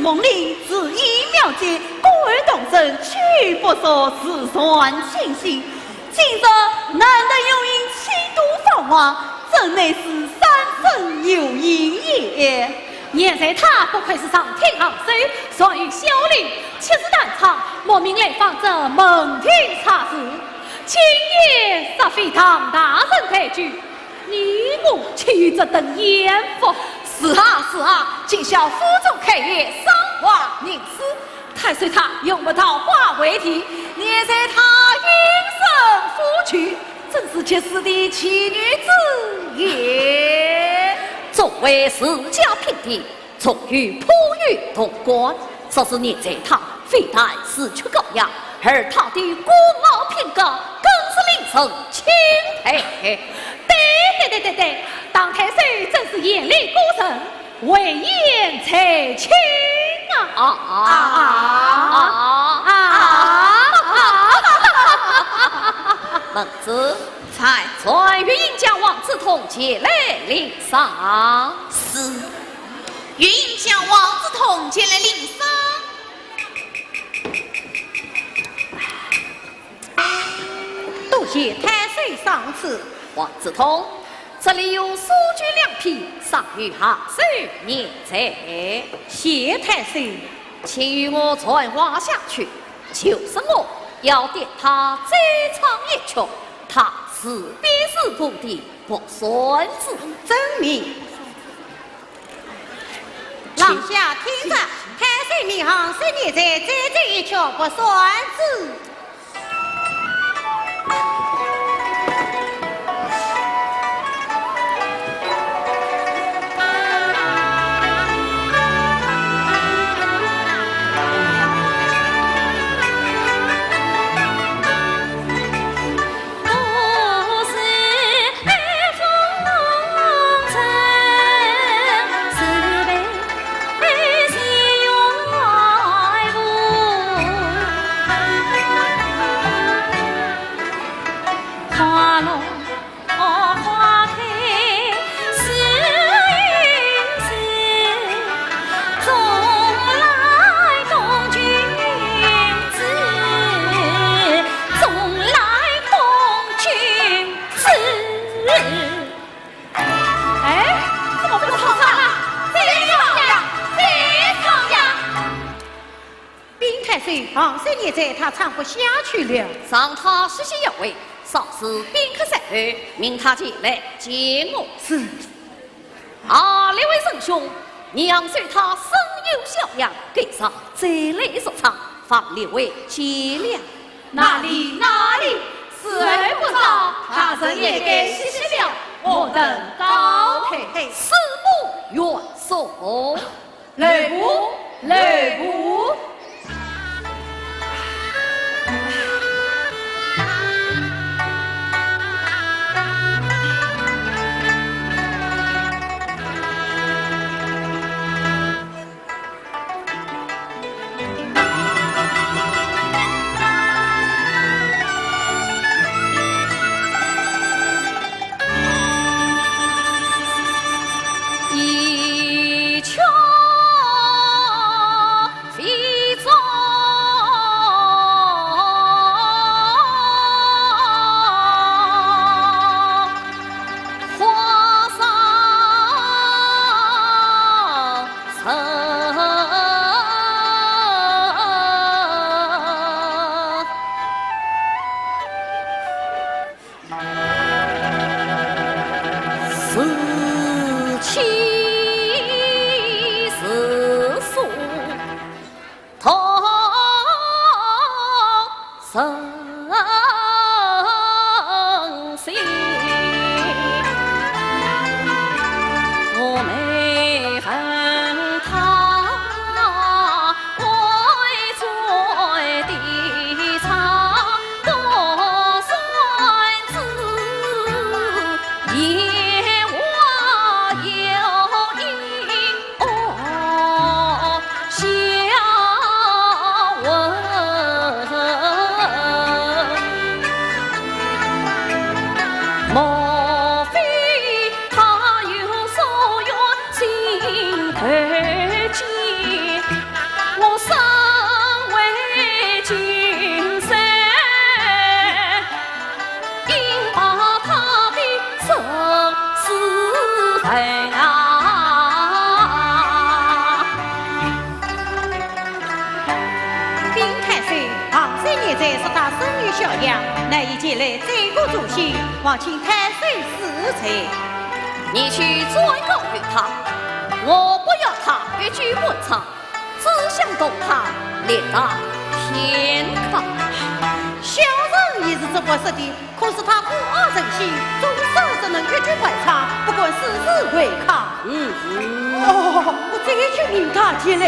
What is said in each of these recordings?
梦里自一秒间，故而动身，去不说自算清醒。今日难得有因七度放话，真乃是三生有因也。现在他不愧是上天行首，所以小令七十单场，莫名来访这门庭查事，今夜实非唐大人抬举，你我岂与这等严福？是啊，今宵府中开业，赏花吟诗，太岁他用不到花为题，念在他云深夫婿，真是切实的奇女子也。作为世家平地，从与普与同官，这是念在他非但死去高雅，而他的孤傲品格更是令人钦佩。对，当太岁真是眼力孤神，为言才清孟子才传与尹家王子同前来领赏。是，与尹家王子同前来领赏。多谢太岁赏赐。王子通，这里有书具两匹，上与下手念在。谢太岁，请与我传话下去，就是我要点他这场一曲，他是必是不的不算子。证明。廊下听着，太岁名行是你在这一曲不算子。王三爷在他唱不下去了，让他实习一位，稍事宾客散后，命他前来见我。是。啊，两位仁兄，娘随他身有小恙，给上再来说唱，方列位见谅。哪里，死而不早，他人也该歇歇了。我等高抬，师母愿送。来步。一曲飞。在说他生于小阳，乃已前来罪过诛心，望请太岁赐罪。你去转告于他，我不要他越剧文场，只想动他列到天罡。小人也是这么说的，可是他孤傲任性，终生只能越剧文场，不管事事违抗。我再去引他前来。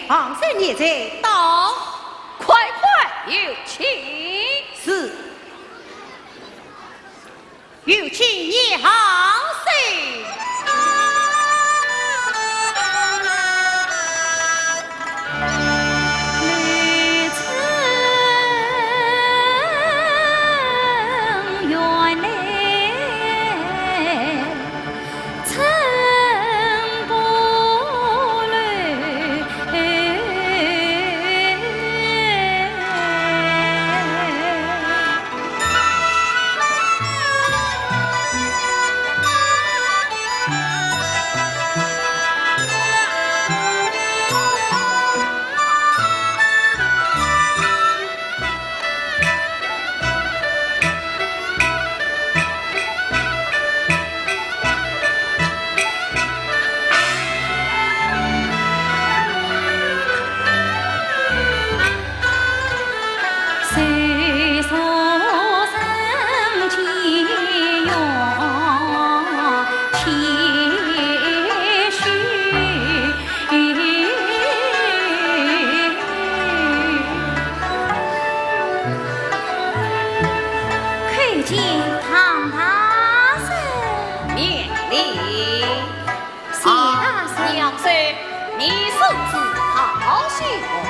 昂山孽在到，快快有请。是，有请你昂山。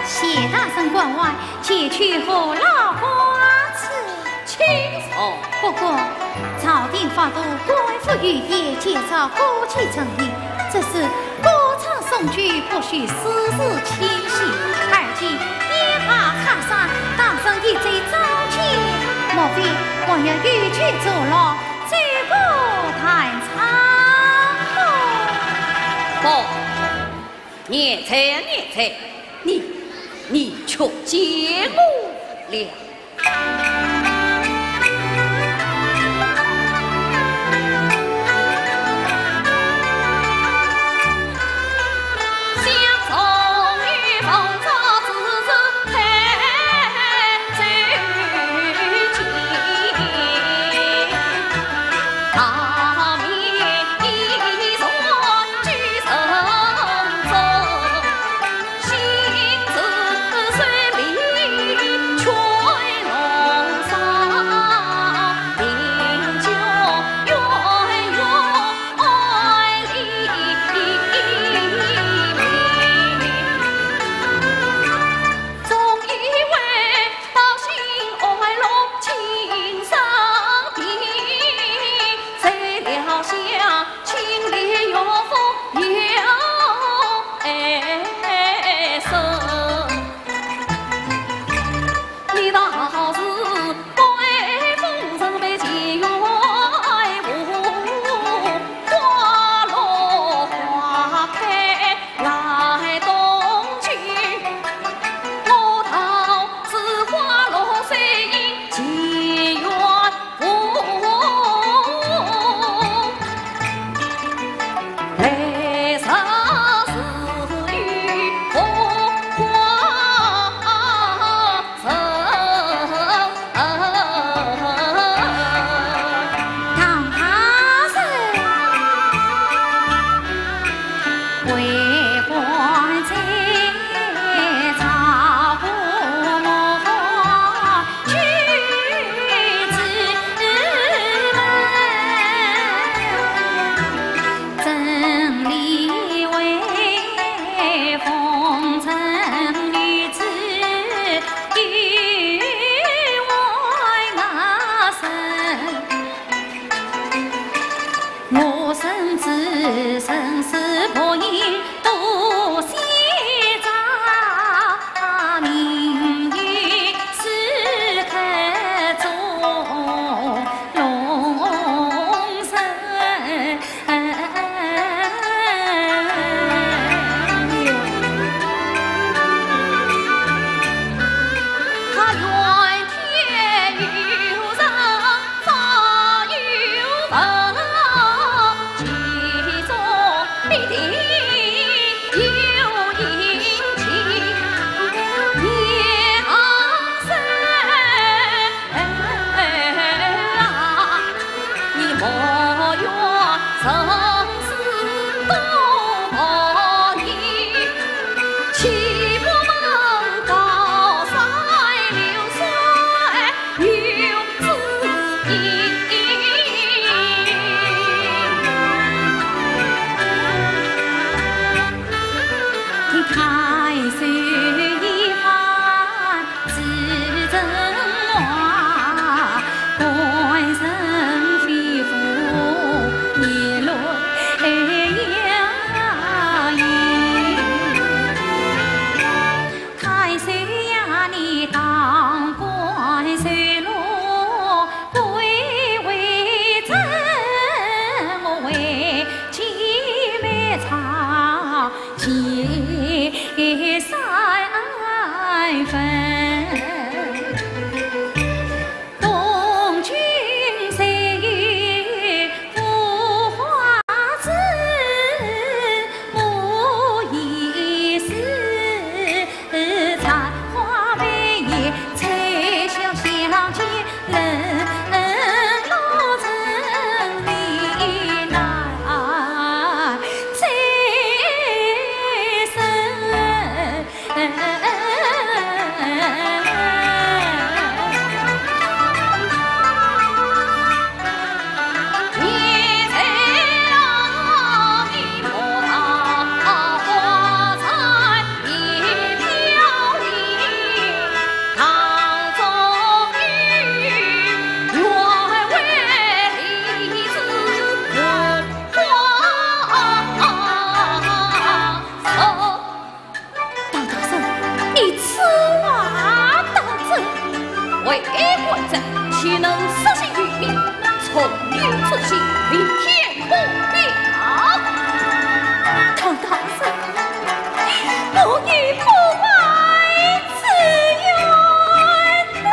谢大圣关外，且去和老瓜吃轻松。不过，朝廷发布官复御业，介绍歌曲成立，这是歌唱送曲，不许私自迁徙。而今夜怕卡上，大圣一贼遭劫，莫非还要御去坐牢，罪过太长不，孽财，你却劫我了。生死博弈多险诈，命运时刻中龙神。他怨天尤人，早有份，其中必定有阴晴阳生啊！你莫怨生死多疑，岂不闻高山流水有知音？听太岁一番至真话，官神飞虎一轮压抑。太岁呀，你当官岁落，归为真，我为姐妹唱结三分。东君谁浮华子，我已是残花为叶，才笑相见人老成离难再生。为官者，岂能失信于民？从有出息，为天空表。唐大圣，我已不买此冤了。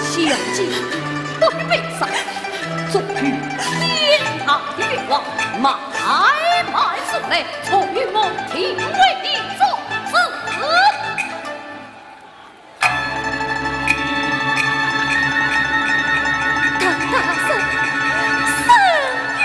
小姐，不必悲伤，终于天堂的愿望，慢慢送来，从与我听为你做主。唐大圣，圣冤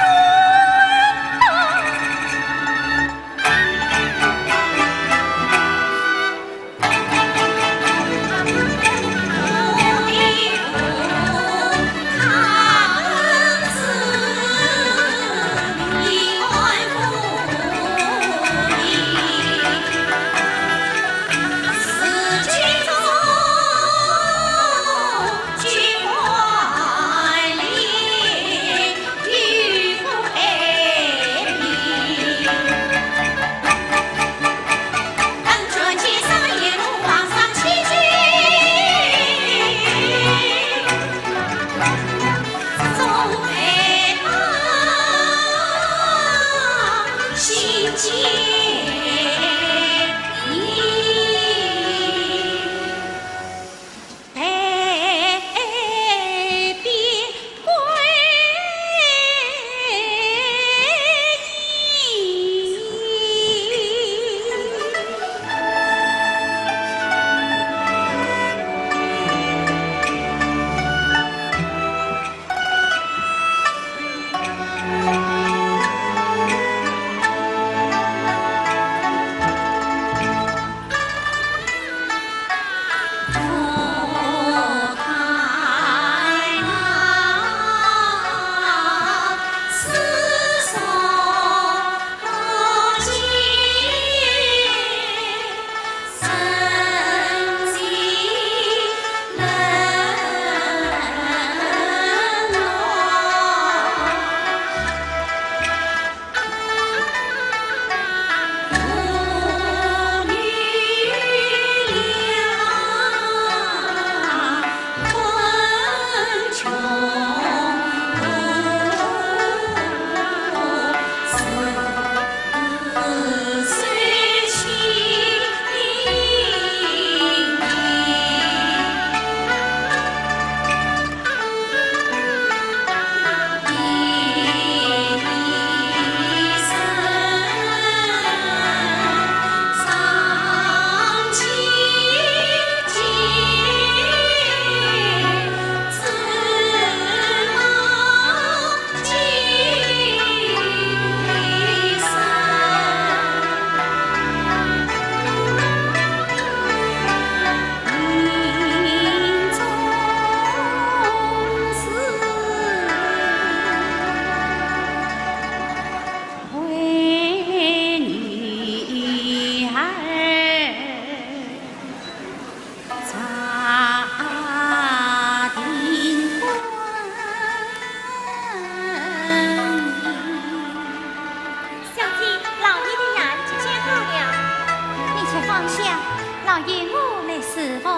师傅，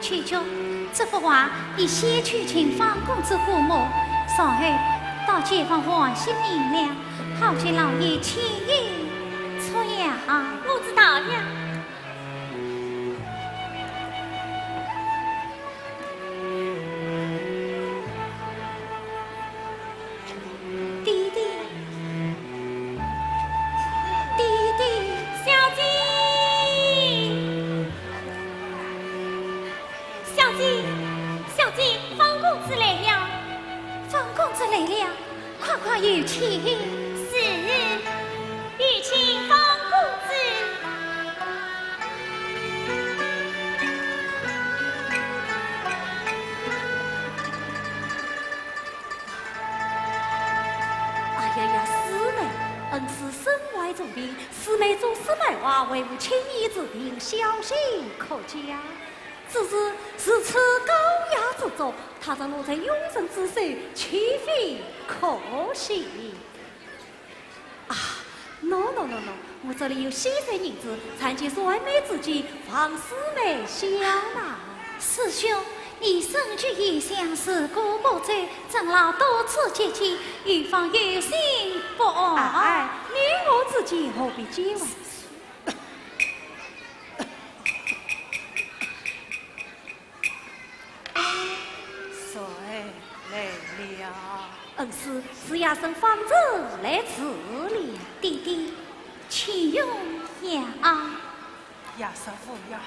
曲中这幅画以先驱秦方公之故墓，稍后到解放王心明了，好去老爷亲意出呀。我知道呀。弟弟，弟弟，小姐，小姐，小姐，方公子来了。方公子来了，快快有请。是，有请方公子。哎呀呀，师妹，恩师身怀重病，师妹做师妹话为无轻易之病，小心可嘉。只是此高雅之作，他让落在永生之手，岂非可惜？啊 ，no， 我这里有7岁银子，参见帅妹之际，方师妹小纳。师兄，你身居异乡，事故不追，长老多次接济，预防有心不安。你我之间何必结问？谁来了？恩师是亚生方子来此了，弟弟，请用呀。呀，师傅呀，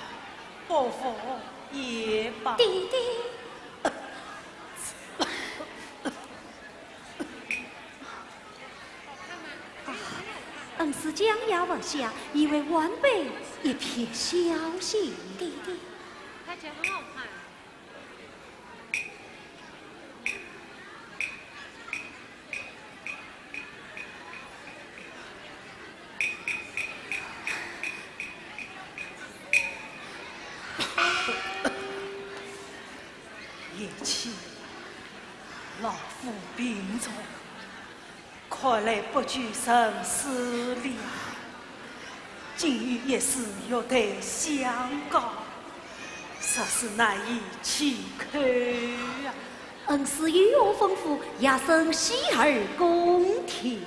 伯父也罢。弟弟。恩师将牙往下，以为晚辈一片消息。弟弟，看起来很好看。叶妻，老夫病重，看来不惧生死了。今日一事要得相告，实是难以启口啊！恩师与我吩咐，亚生洗耳恭听。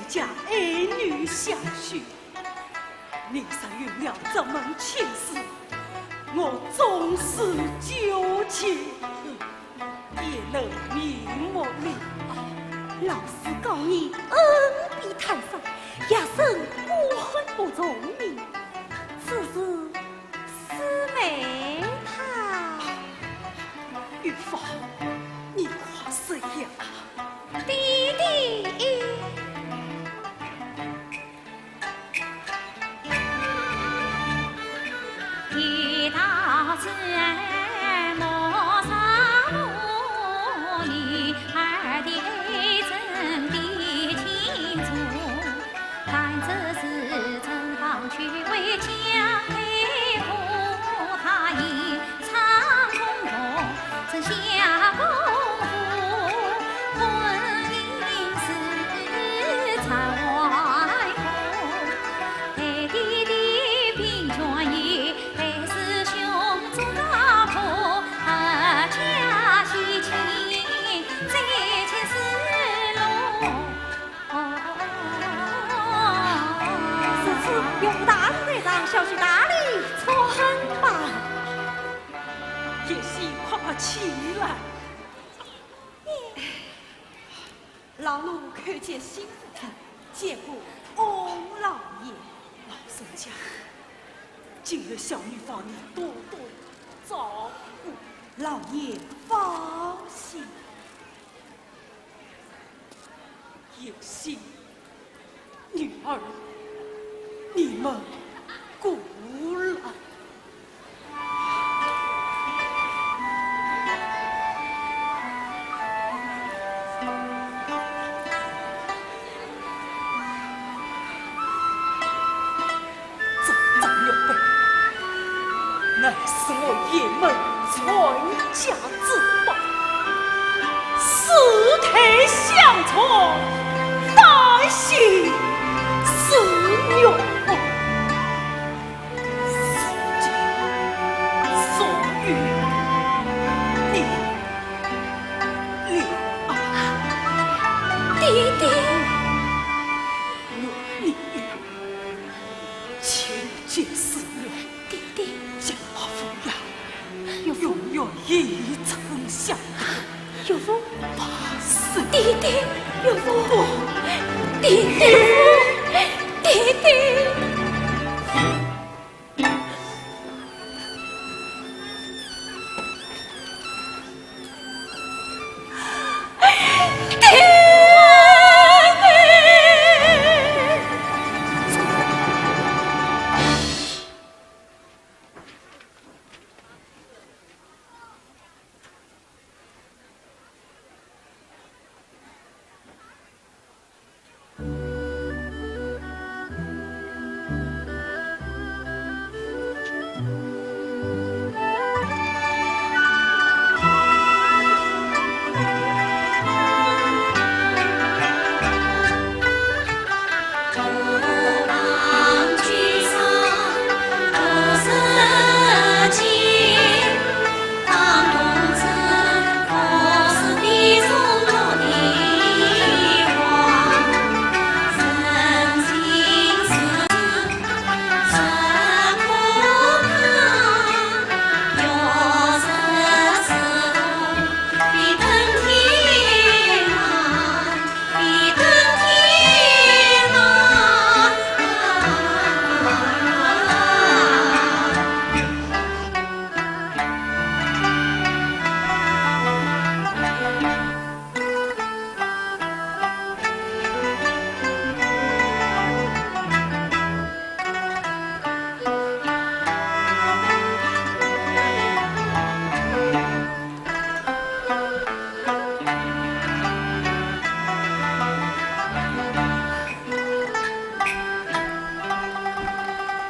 家儿女相许。你上有了这门亲事，我终是纠结，也能明目了。老师告你恩比泰山，也生过恨不从命，此事师妹她玉芳，你话谁呀？弟弟。一大姐莫上路，你二弟真的清楚，但这是走到去为家配夫，他一场空头，真下功夫，婚姻是场外婚，对弟弟贫穷也。师兄做大婆，家喜亲，再见思路。此次用大人队长小婿大礼撮很吧。也是快快起来。老奴看见新妇人，见过翁老爷，老人家。今日小女放你多多照顾，老爷放心。也行，女儿，你们顾了。乃是我爷们传家之宝，世代相传，代姓世永。世间所遇，你了。弟弟，你千劫思量，弟弟，将我抚养，永远一生相得。有福，发誓，弟弟，有福，弟弟，弟弟。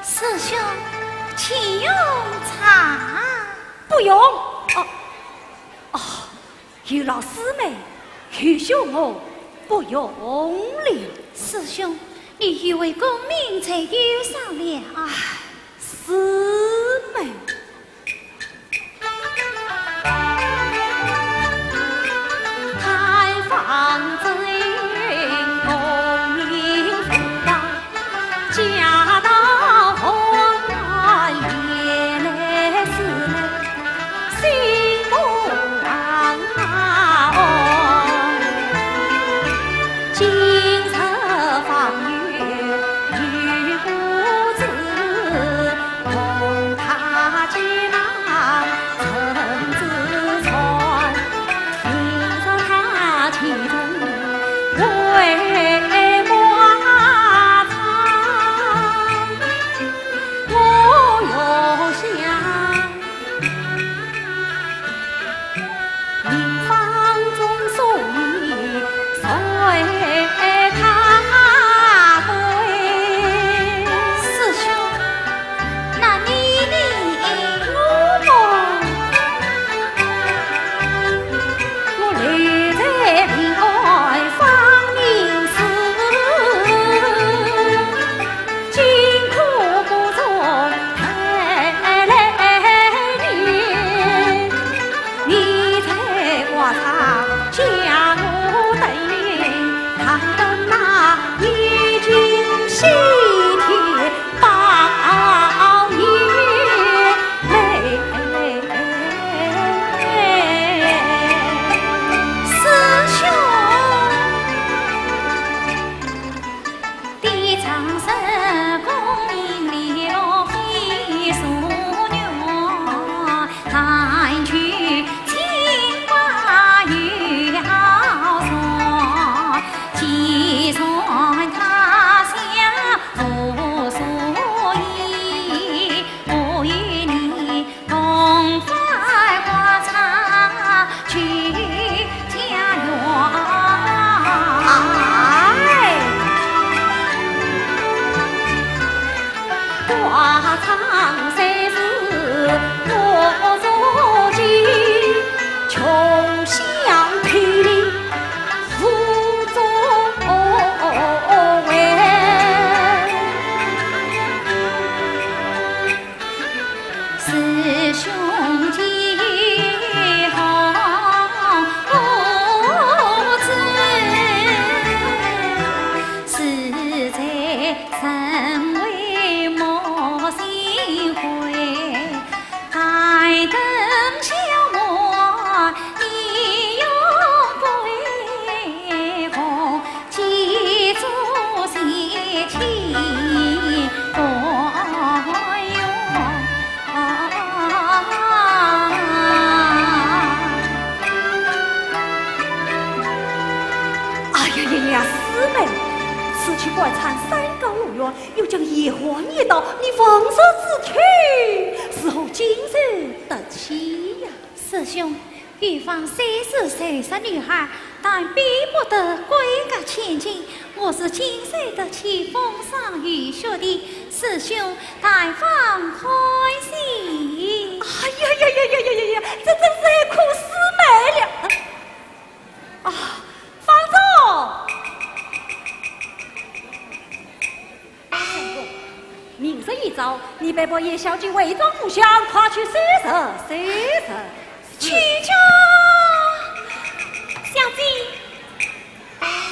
师兄，请用茶。不用。有劳师妹，许兄我不用了。师兄，你与为公明才有商量。师妹。开放真公官产山高路远，又将野花野刀，你放手自去，是何今日得起呀？师兄，玉芳虽是30女孩，但比不得归家千金。我是今世得起风霜雨雪的师兄，但放开心。哎呀呀呀呀呀呀呀！这真是苦思美了啊！放纵！明日一早，你别把叶小姐伪装不祥，跨去洗手。去家，小姐，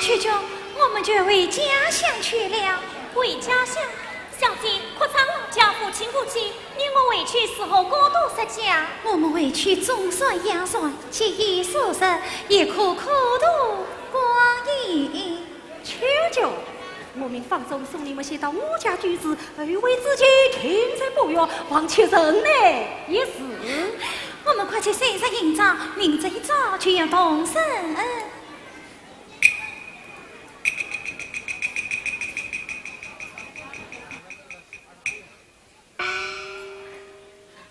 去家，我们就回家乡去了。回家乡，小姐，可曾家父亲不济？你我回去时候过度失家。我们回去总算养算，节衣缩食，也可苦度光阴。求求，我们放松送你们先到我家居住，二位自己停在不远，往前人呢也是。我们快去洗洗营帐，明早一早就要动身。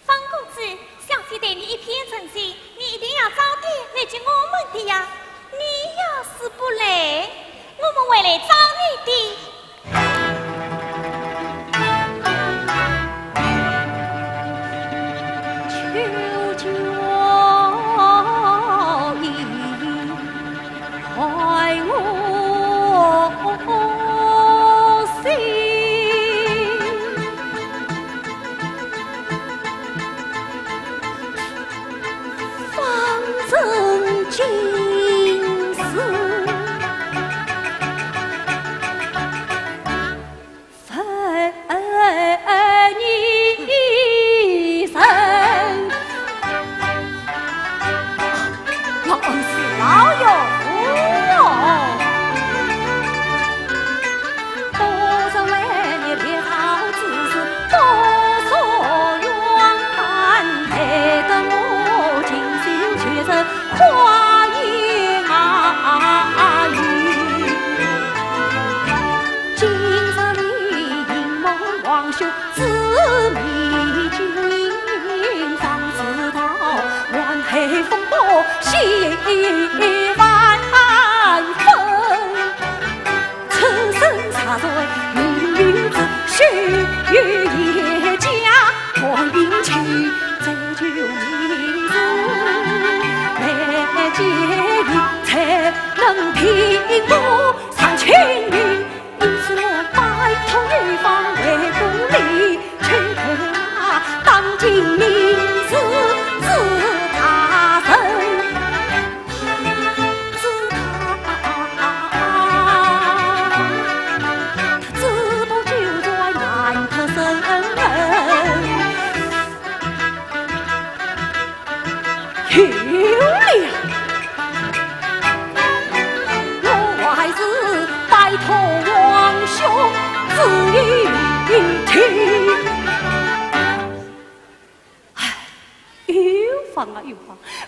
方公子，小姐对你一片真心，你一定要早点来接我们的呀！你要是不来，我们会来找你的。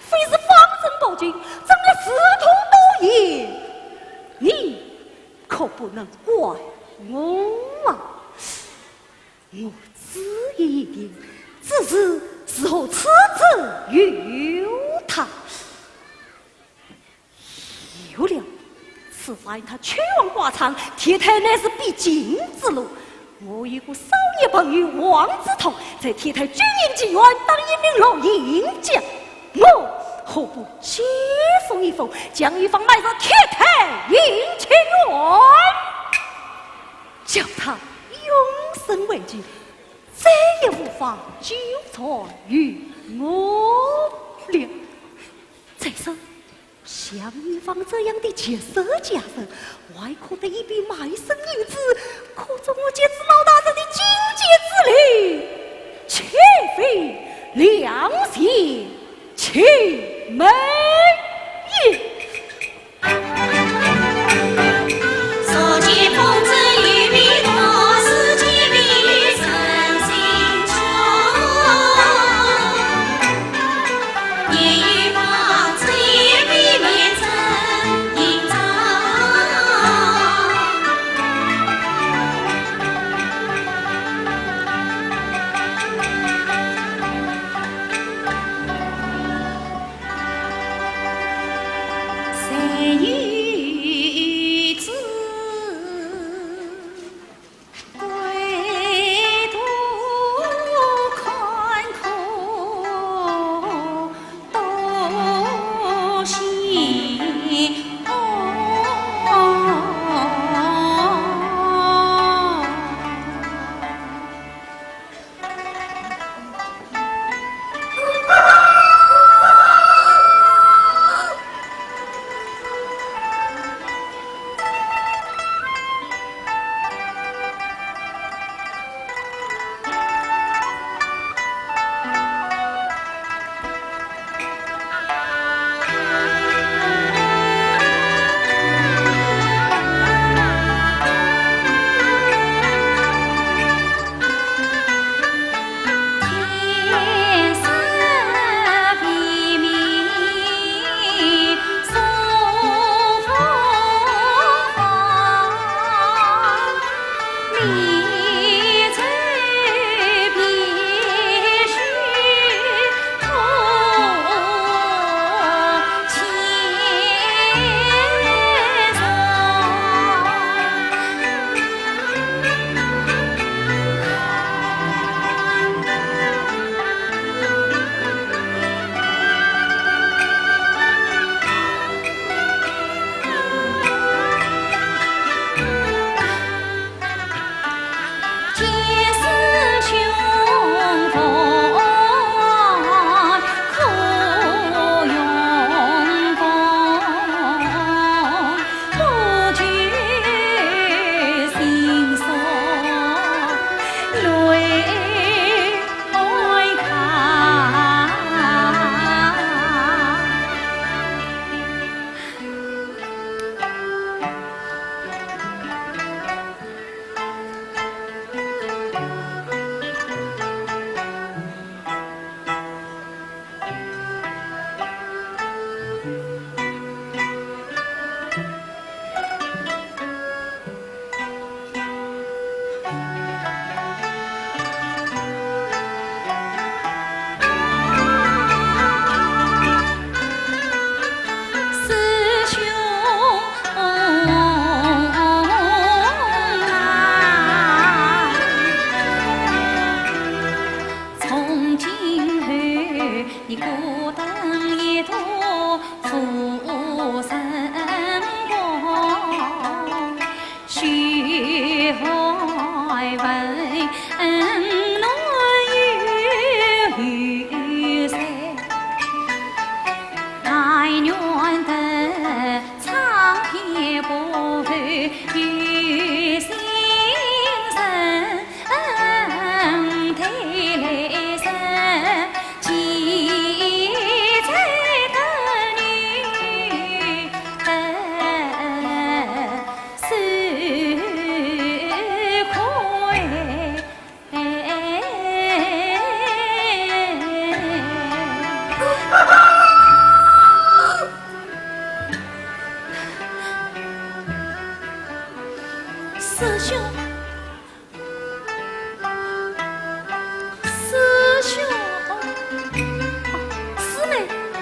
非是方针报警，怎么师徒都赢？你可不能怪我啊！我只一点，只是时候此子有他，有了。此番他屈枉寡场，铁台乃是必经之路。我有个少爷朋友王子通，在铁台军营妓院当一名老营将，我何不接风一封，将一方埋入铁台营前院，叫他永生为据，再也无法纠缠于我了。再说像一方这样的结社家人，外可得一笔卖身银子，可做我这次老大人的经济之力，岂非良心其美也？所见风姿与笔多，思及笔生心愁。夜雨方知夜笔面真营帐，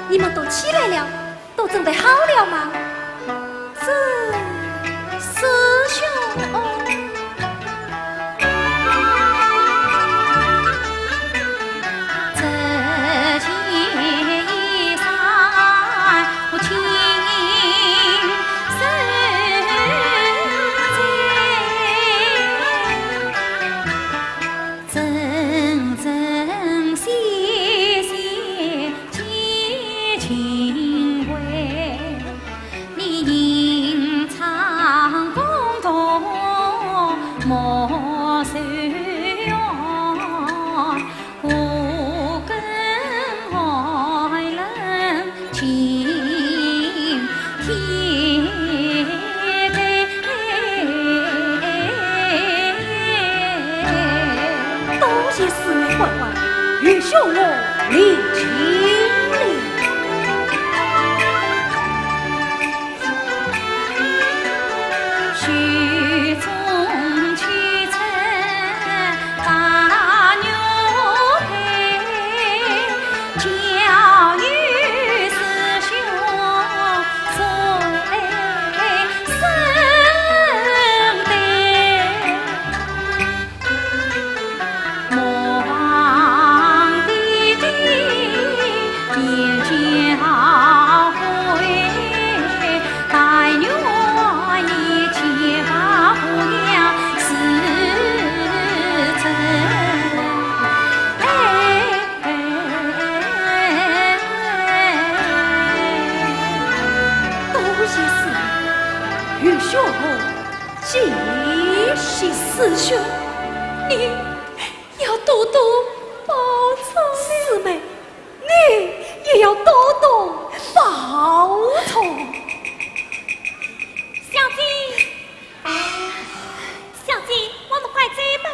你们都起来了，都准备好了吗？师兄，这件衣裳我亲手摘，真真细细情为你吟唱共同莫守我跟爱人情天多谢四妹乖乖，与兄我领情。玉兄，继续师兄，你要多多保重。四妹，你也要多多保重。小姐，小姐，我们快走吧。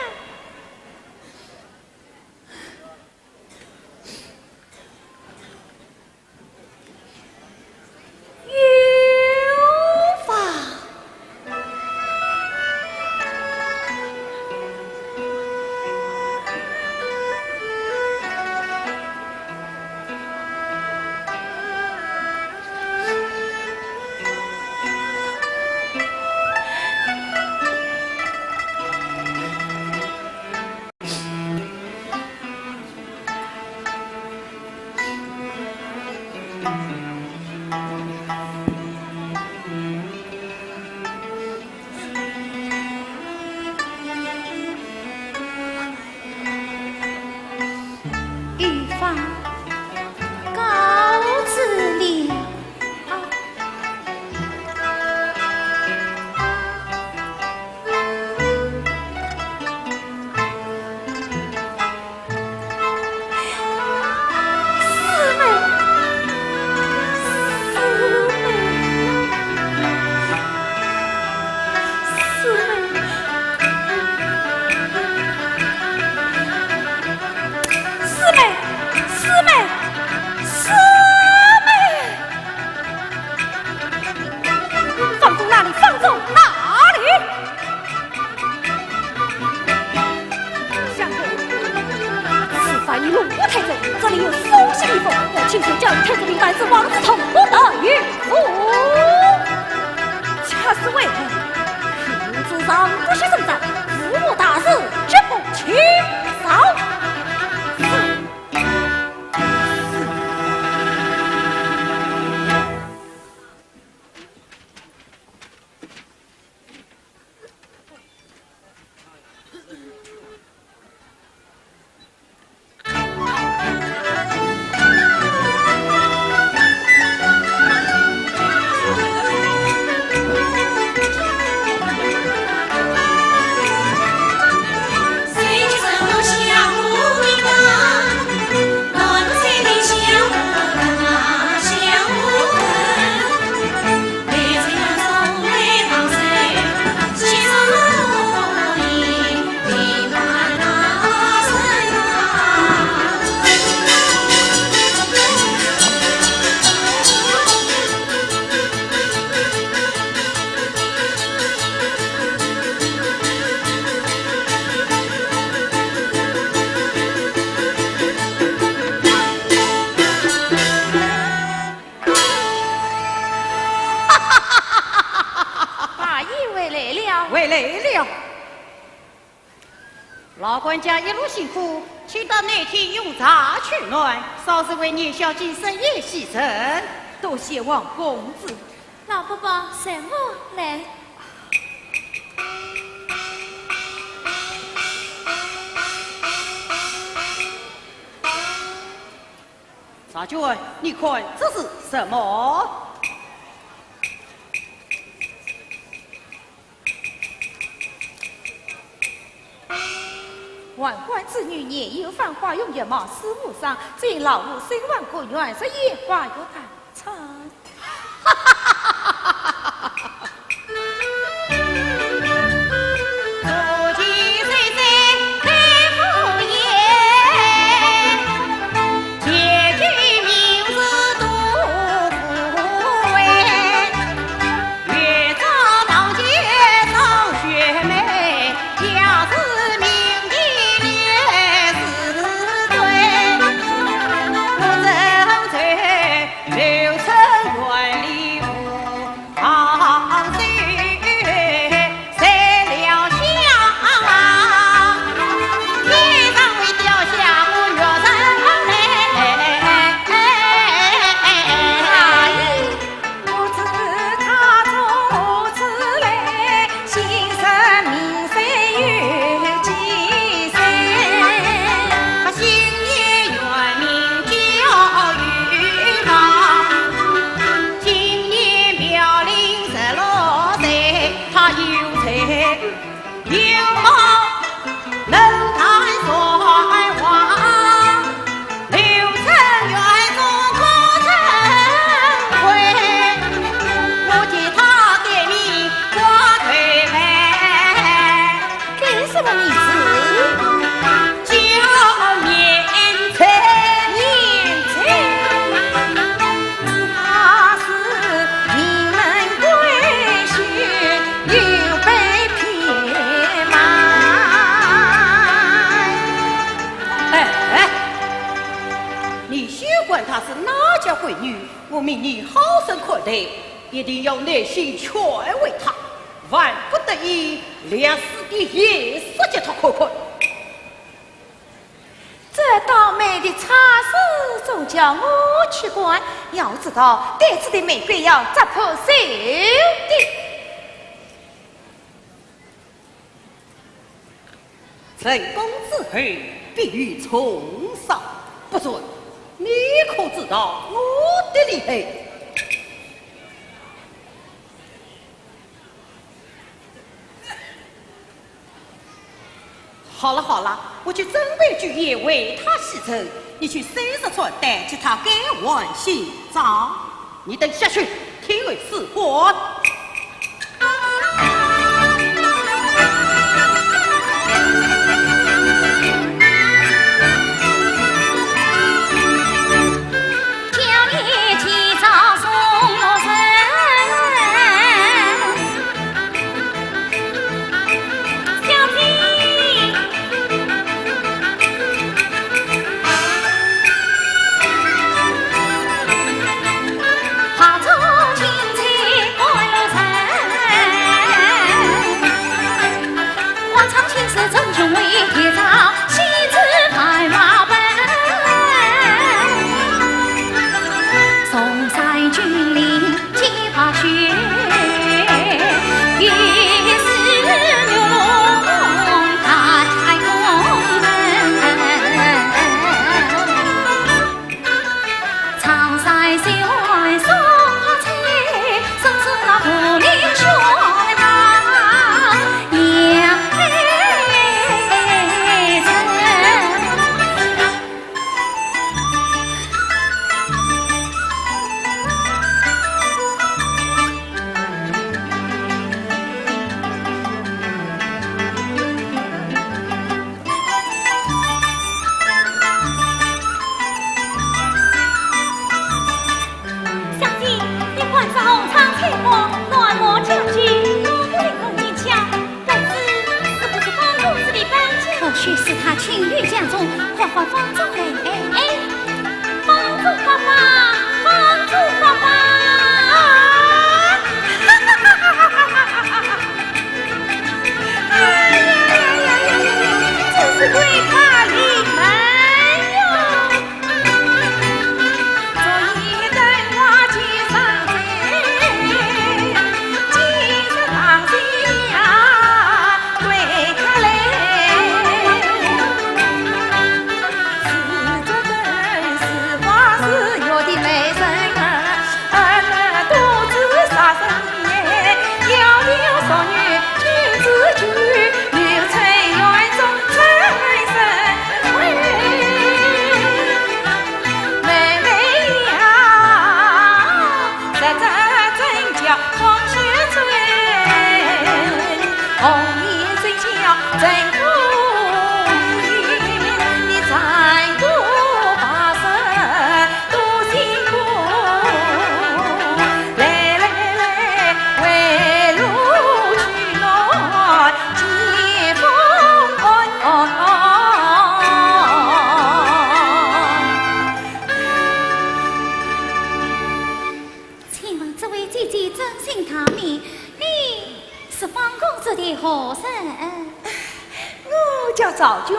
老管家一路辛苦，去到那天用茶取暖，稍是为年小姐生意牺牲，多谢王公子。老伯伯，什么来？察君，你看这是什么？万官之女年幼繁华，永远貌似无上，只因老母身亡国远，所以花有感长。哈哈哈哈哈哈！我命你好生款待，一定要耐心劝慰他，万不得已连死的也杀给他看看。这倒霉的差事总叫我去管，要知道带刺的玫瑰要砸破手的。成功之后必须重赏，不准。你可知道我的厉害？好了好了，我去准备酒宴为他洗尘，你去收拾穿戴，替他改换新装。你等下去，听我使唤。这了真不易，你再多跋涉多辛苦，来来来，为路取暖，接风请问这位姐姐真心堂面，你是方公子的何人？我叫赵娟，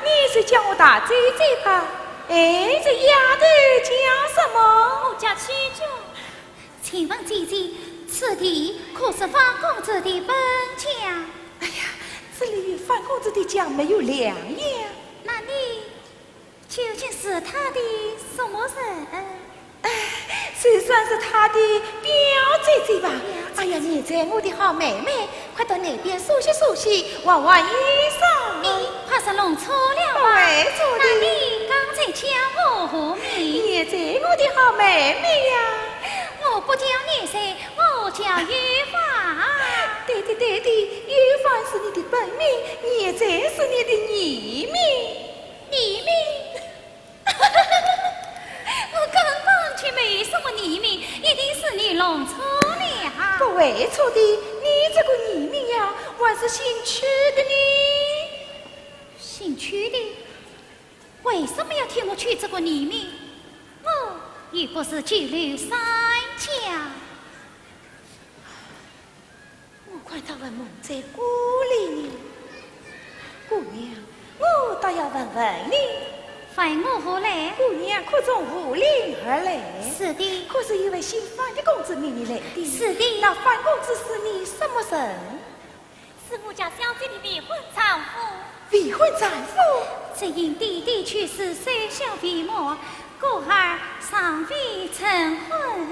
你是叫我大姐姐吧？哎，这丫头叫什么？我叫曲娟。请问姐姐，此地可是方公子的本家？哎呀，这里与范公子的家没有两样。那你究竟是他的什么人？虽算是他的表姐姐吧。哎呀，你这我的好妹妹，快到那边梳洗梳洗，换换衣裳。你怕是弄错了吧？会错的。那你刚才叫我何名？你这我的好妹妹呀。我不叫你噻，我叫玉芳。对的对的，玉芳是你的本名，也这是你的艺名。艺名？我根本却没什么艺名，一定是你弄错了。不会错的，你这个艺名呀，还是姓曲的呢。姓曲的？为什么要替我取这个艺名？我又不是拘留三家。我快到问蒙在鼓里呢，姑娘，我倒要问问你，问我何来？姑娘可从武陵而来？是的，可是一位姓范的公子命你来的？是的。那范公子是你什么人？是我家小姐的未婚丈夫。未婚丈夫？只因弟弟去世，三小未末，故儿尚未成婚。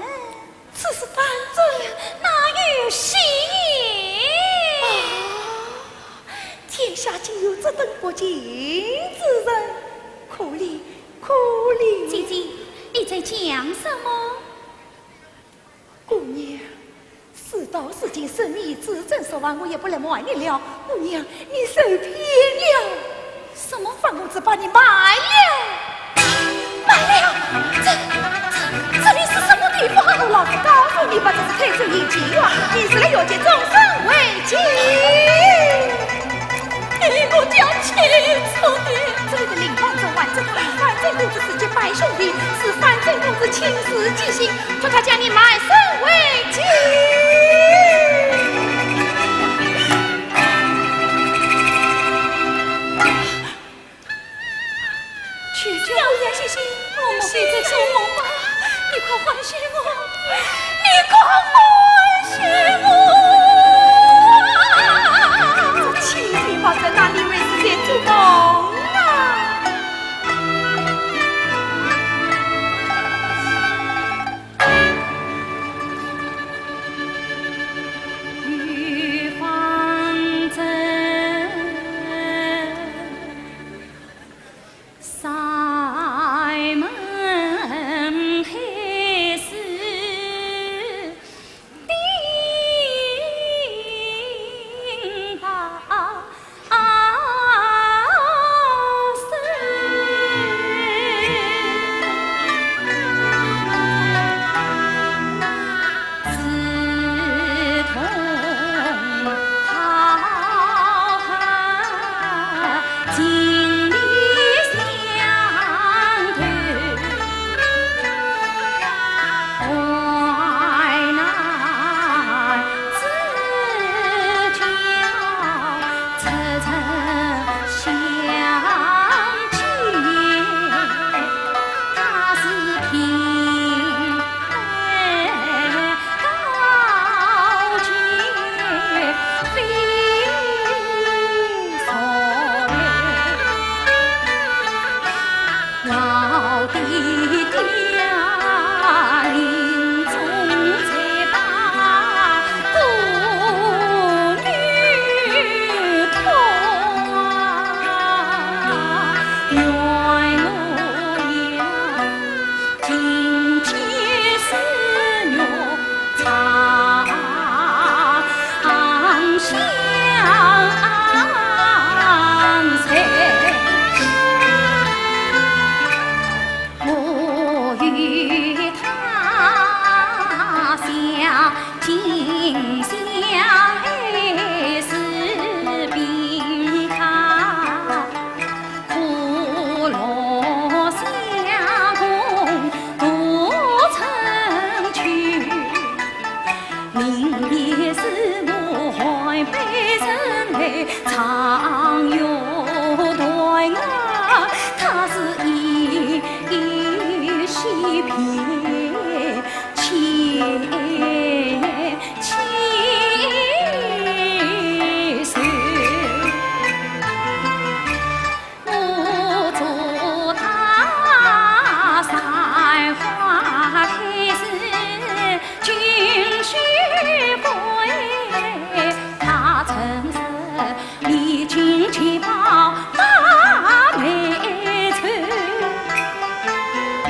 此事当真？哪有戏言？天下竟有这等不敬之人，可怜可怜！姐姐，你在讲什么？姑娘，事到如今，生米自证说完，我也不能瞒你了。姑娘，你受骗了。什么？范公子把你卖了？卖了？这里是什么地方？我老子告诉你吧，这是退出隐疾啊！你是来要见终身为妻。我讲清楚的，这里的领帮着完整的范正公子是结拜兄弟，是范正公子亲自进行，托他将你卖身为妻。去叫我娘信心，我们别再说梦吧，你快唤醒我，你快唤醒我！这七天八在哪里为是在做梦啊？玉芳针，塞门海市。去报大美村，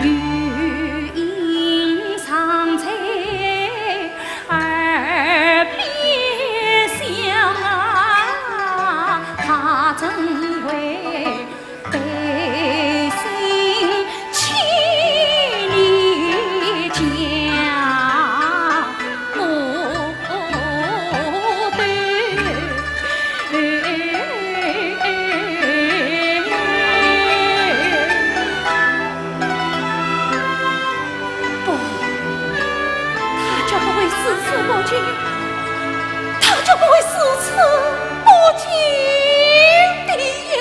余音常在耳边响啊，他真为百姓千里家母对。他就不会视死不敬的呀！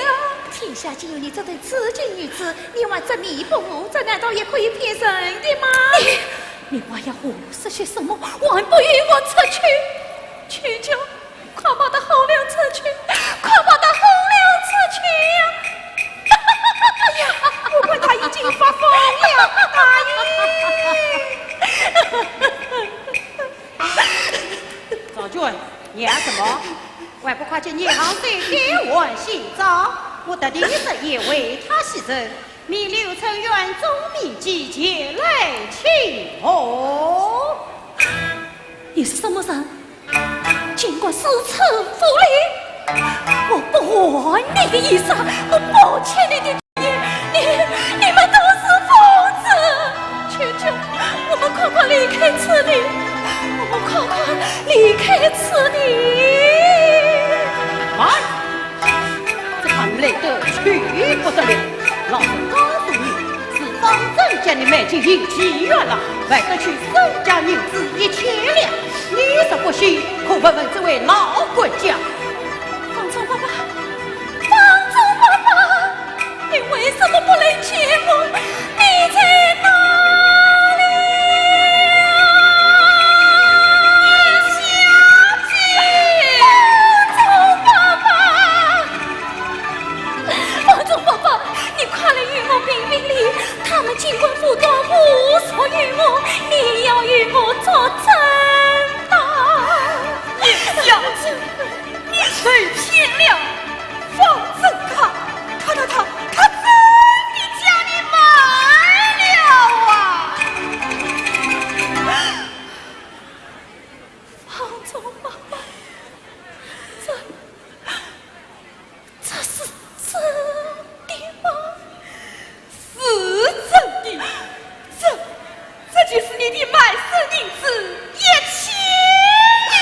天下仅有你这对痴情女子，你玩这弥不母，这难道也可以骗人的吗？你还要胡说些什么？还不与我出去？去就快把他后梁出去，快把他后梁出去呀！哎呀，我看他已经发疯了，赵军，念什么？还不快去娘水给我洗澡？我的第一也为他牺牲，弥留成园中秘籍前来请我。你是什么人？尽管私仇复离，我不还你的衣裳，我不欠你的你们都是疯子！求求我们快快离开这里，我们快快离开这里！哎，这他累得去不得了！老子告诉你，是方正将你卖进银妓院了，还得去身家银子1000两。你是不信，可问问这位老管家。方丈爸爸，方丈爸爸，你为什么不来接我？你在哪里啊？小姐，方丈爸爸，你快来与我评评理。他们尽管府段无所于我，你要与我作证的。小姐，你被骗了，方正他真的将你卖了啊！方丈爸爸，这是真的吗？是真的，这就是你的卖身银子1000两。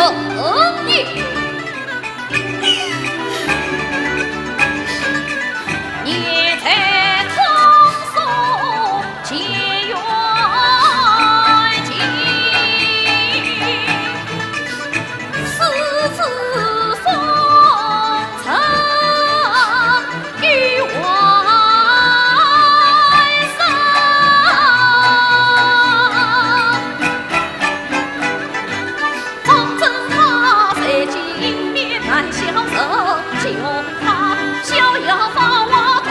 本也。你在苍松结缘情，私自封城于外省，方正他在金面难消受，就他逍遥法华度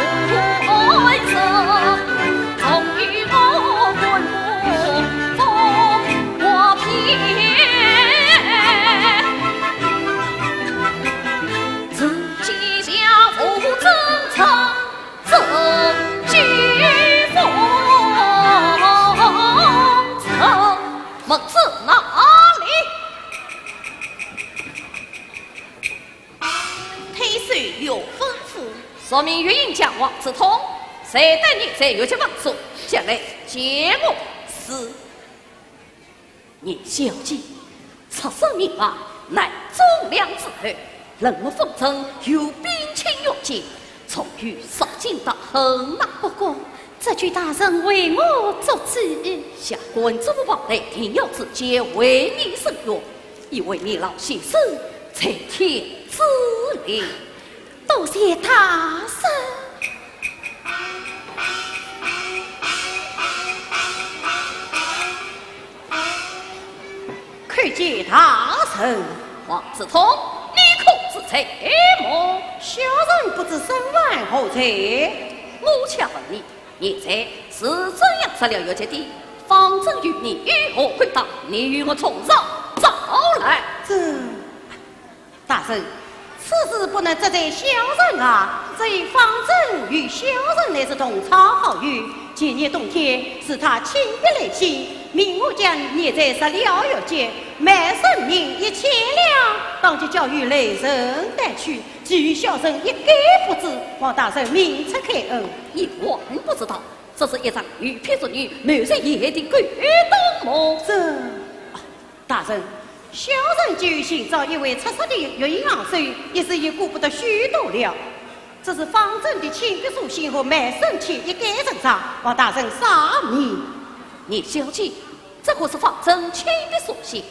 人生，终于我滚复风我偏，自己家父真诚正居风尘，梦自哪里？太岁有吩咐，说明运营将王之通，谁带你在有些王所将来结我死。你小姐，出生命脉乃忠良之后，人我风尘有冰清玉洁，从于杀尽的恨呐。不过这句大人为我做主，下官这么往来，定要直接为你伸冤，以为你老先生在天之灵。多谢大人。看见大人，王子通，你可知财么？小人不知身外何在。我且问你，现在是怎样杀了有节的？方正与你如何回答？你与我从上找来。这大人，此事不能责怪小人啊！这一方正与小人乃是同窗好友，今年冬天是他亲笔来信，命我将现在杀了有节，卖生命1000两，当即教育来人带去。至于小人一概不知，望大人明察开恩。一万不知道，这是一场与骗子女谋杀夜的鬼动魔。这大人，小人就寻找一位出色的运营行手，也是已顾不得许多了。这是方正的亲笔书信和卖身契一概呈上，望大人赏面。你小姐，这可是方正亲笔书信。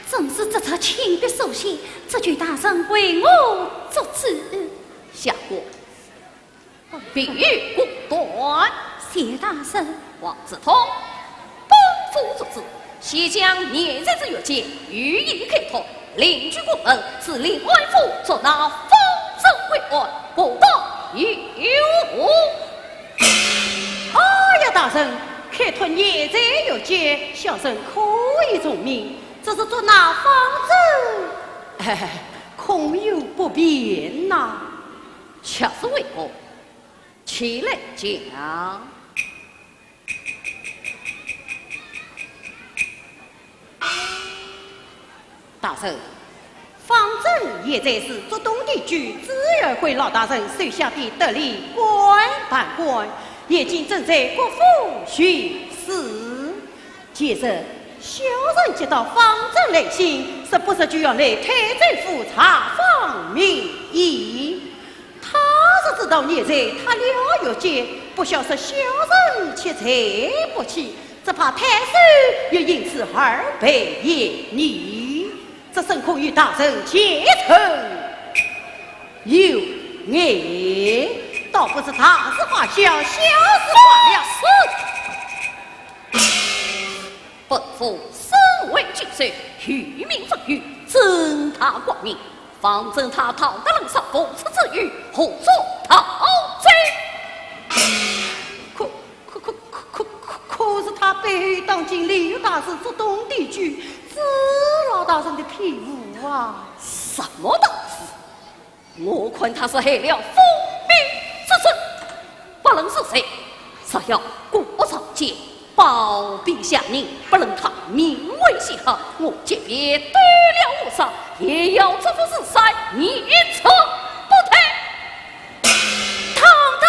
正是这册亲笔书信，这句大人为我做主。下官比喻果断。谢大人。王子通，本府之子，先将年日之月节予以开拓，邻居过门，是另外府做那方正归案，不当有误。哎呀，大人，开拓年日月节，小人可以从命，这是做那方正，空有不便呐。恰是为何？起来讲。大人，方正现在是做东地区自然会老大人手下的得力官办官，现今正在国府巡视。接着，小人接到方正来信，时不时就要来太政府查访民意。他是知道现在他了有节，不晓得小人切财不起，只怕太守又因此而被严厉。这甚恐与大人结成有爱，倒不是大事化小，小事化了。本府身为军帅，与民分语，征他光明。方正他讨得人上不耻之语，何作逃贼？可是他被当今李大师做东地区，是老大人的屁股啊！什么大事？我看他是害了封民之孙，不论是谁，只要过上节，保庇下人，不论他名为稀罕，我即便对了无伤，也要这副是塞一策不退。唐大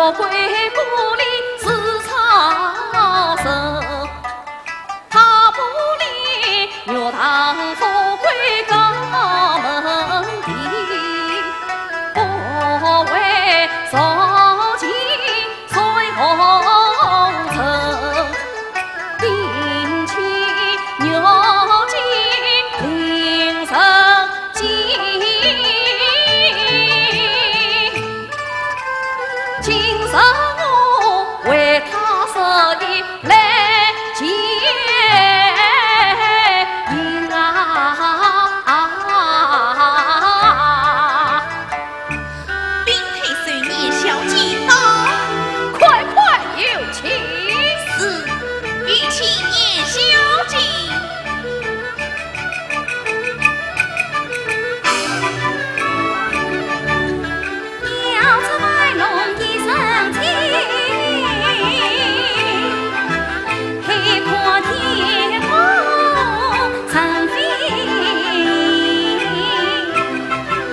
我归故里是草生，他不理牛堂富贵高门第，不为受尽水红尘，定期牛筋灵生计。今生我为他设一来结姻并配随你小姐到，快快有请。是与青年小姐。要出卖弄一身轻，海阔天空成飞，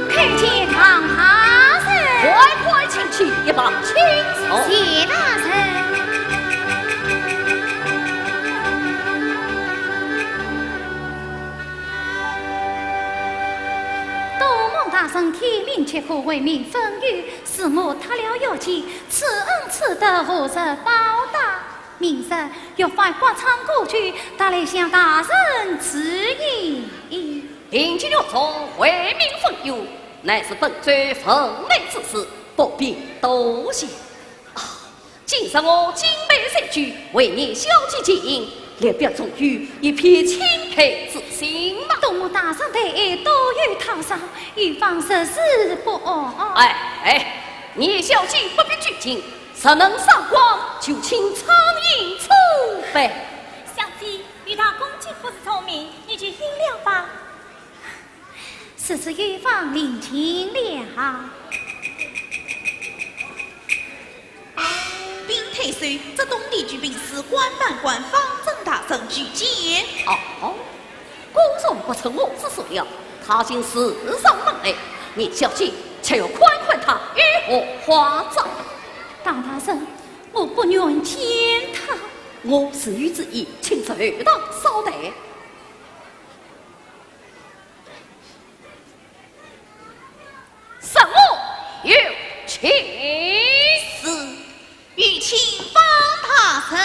看见堂堂身，快快请起一帮亲手。谢大神。大圣天命切合为民分忧，使我脱了妖精，此恩此德何日报答？明日要快国唱歌曲，带来向大圣致意。并且要从为民分忧，乃是本尊分内之事，不必多谢。啊，今日我精备设局，为你小姐结姻，列表终于一片钦佩之心嘛。动我大圣对爱多有讨少，预防实事不安。哎，你小姐不必拘谨，若能上光，就请苍蝇出呗。小姐，与他恭敬不是聪明，你去应了吧。此次预防领情了。并配随这东地举兵司官办官方正大圣举荐。哦，公众不成我之所料，他竟时上门来，你小姐且要宽宽他与我花招。当大圣，我不愿见他。我是与之意，请这当稍待。什么有请？是与请方大圣。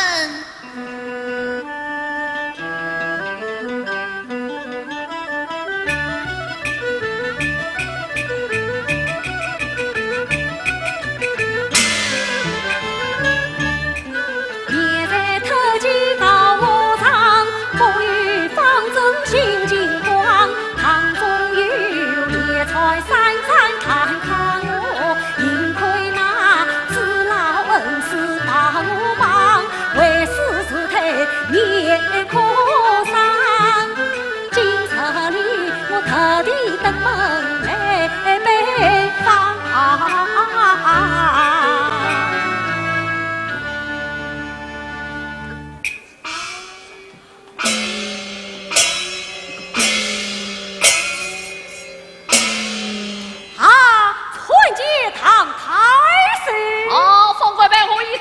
也在特级高我堂，不与方正心金光，堂中有野菜山山看看我，幸亏那知老恩师把我忙，为师师退也可伤。今日里我特地登门来拜访。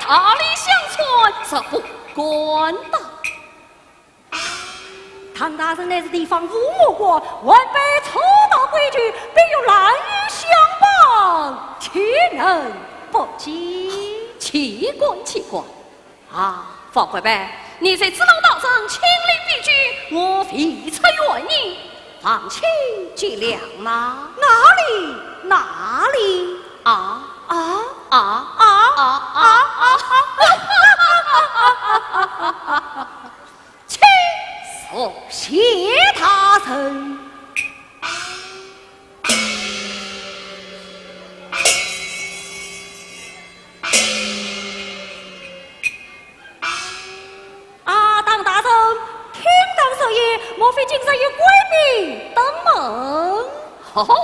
大理相传，这不管当。唐大圣乃是地方父母国，违背初道规矩，必有难于相帮，岂能不及？奇怪啊！方贵伯，你在知老大圣亲临必居，我非才怨你，放弃计量吗？哪里？啊！请说谢他人。当大圣，听当少爷，莫非今日有贵宾登门？吼吼，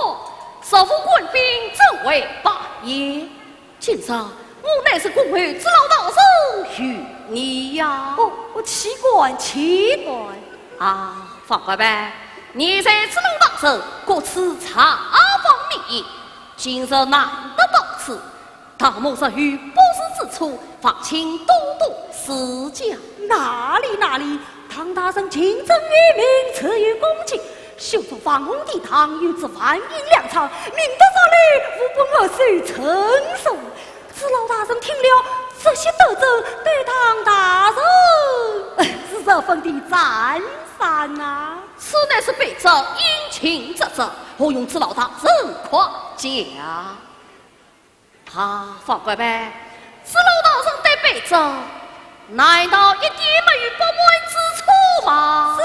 少妇贵宾正为霸业，今日我乃是公会知老大圣与你呀。奇怪啊！方贵伯，你在知老大圣各此茶房名义，今日难得到此，大谋实于不实之处，放请都督赐教。哪里，唐大圣亲征于民，赐予功绩，修筑房屋地堂，与之万银两场，明德法律，无不我须承受。此老大圣听了这些德政，对唐大圣是十分的赞赏啊！此乃是北诏殷勤之责，何用此老大人夸奖？放乖呗，此老大人对北诏，难道一点没有不满之处吗？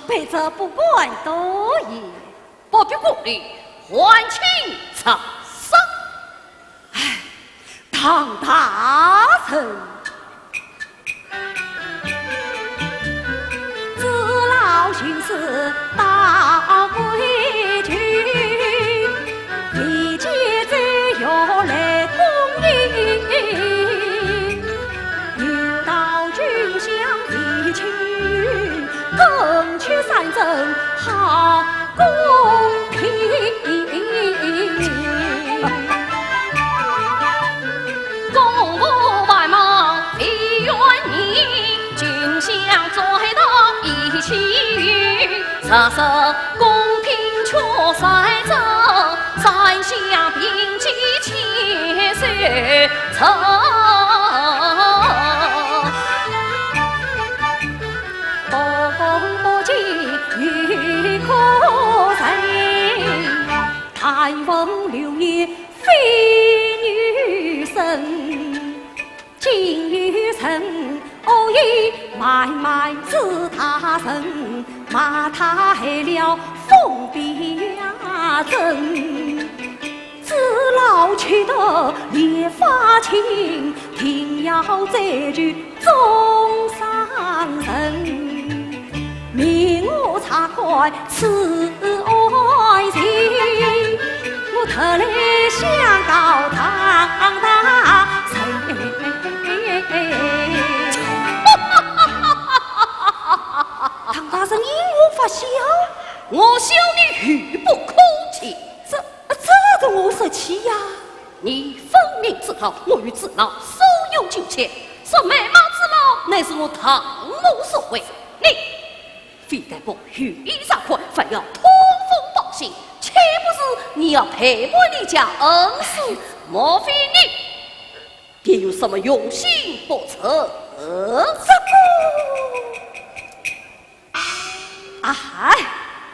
北诏不管多言，不必顾虑，还请查赏。唐大圣，自老寻思大规矩，一节只要来公应，有道君相提起，更取三政好公平。实实公平确赛者，三下并举千岁成。不公不义于可谁？贪风流业非女神，今于神偶遇埋自他身。骂他害了封闭牙针，自老去的烈发情，定要这句终伤人。命我查快此爱情，我特来相告唐大圣。唐大圣因我发笑，我笑你语不可气。这我说气呀！你分明知道我与子老手有纠缠，说美貌之劳乃是我唐某所为。你非但不予以偿还，反要通风报信，岂不是你要赔我你家恩师？莫非你别有什么用心不成？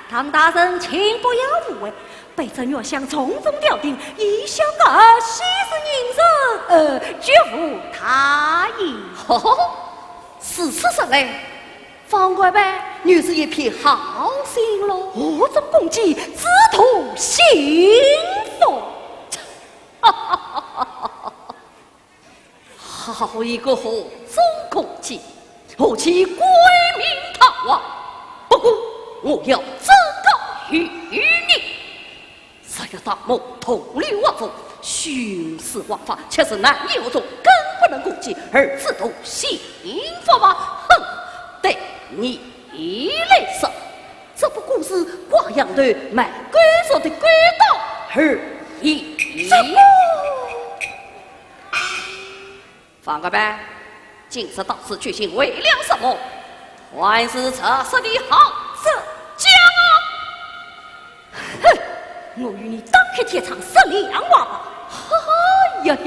唐大圣，请不要误会，北辰若想从中调定，一小个息事宁人，绝无他意。是此上来，方乖呗，女子一片好心喽。何种功绩，只图幸福。好一个何种功绩，何其鬼名堂皇！不过我要真告于你，只要大谋统领万众，徇私枉法，却是难以有种，更不能攻击而自动幸福吗？哼，对你来说，这不过是挂羊头卖龟肉的鬼道而已。方个班，今次到此举行为了什么？还是测试的好事讲啊！哼，我与你当开铁场12话吧！呀！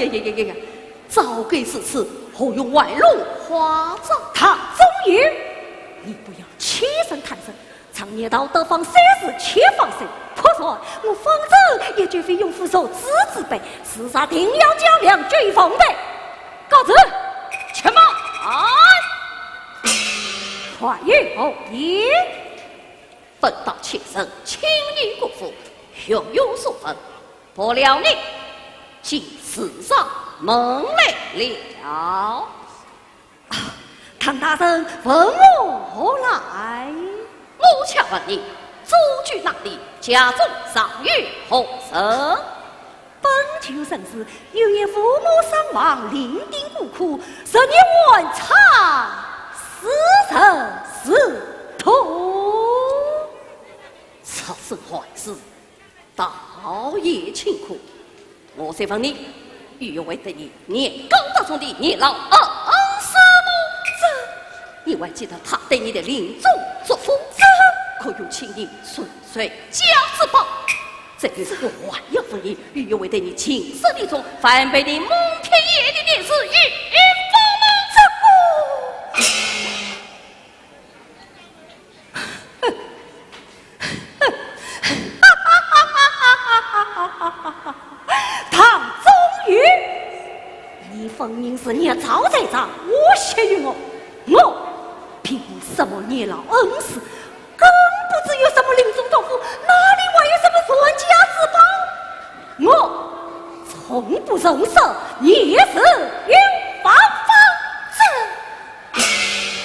早该是此，何用外露花招？唐宗宇，你不要欺身贪生，常念道德方3事且放心。破说我方正也绝非用斧手资之辈，厮杀定要将两追奉的。告辞，且慢！快于后言，本道妾身轻易辜负，胸有所恨，不料你竟死上门来了。唐大圣问我何来？我且问你，祖居哪里？家中丧于何生？本就生死，有言父母伤亡，伶仃孤苦，10年晚长，40土。此事坏事，倒也清苦。我再问你，玉为的你年高大兄弟，年老二什么？你还记得他对你的临终嘱咐？可有请你顺遂家之宝？这次我还要问你，玉为对你情深意重，反被你蒙天爷的脸是与唐宗宇，你分明是捏造这张诬陷于我，我凭什么捏老恩师？更不知有什么临终嘱咐，哪里还有什么传家之宝？我从不容受你是有方子，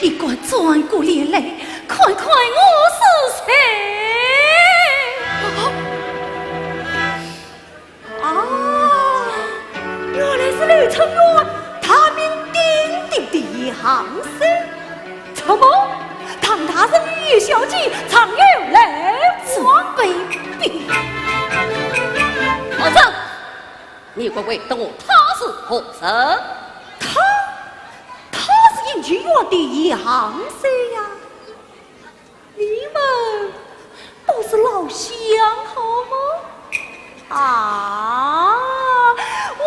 你管转过脸来，看看我是谁？原来是吕承元，他名鼎鼎的一行僧。怎么？唐大人与小姐常有来往卑鄙？保证，你会为等我他是何人？他是尹君元的一行僧呀。你们不是老相好吗？我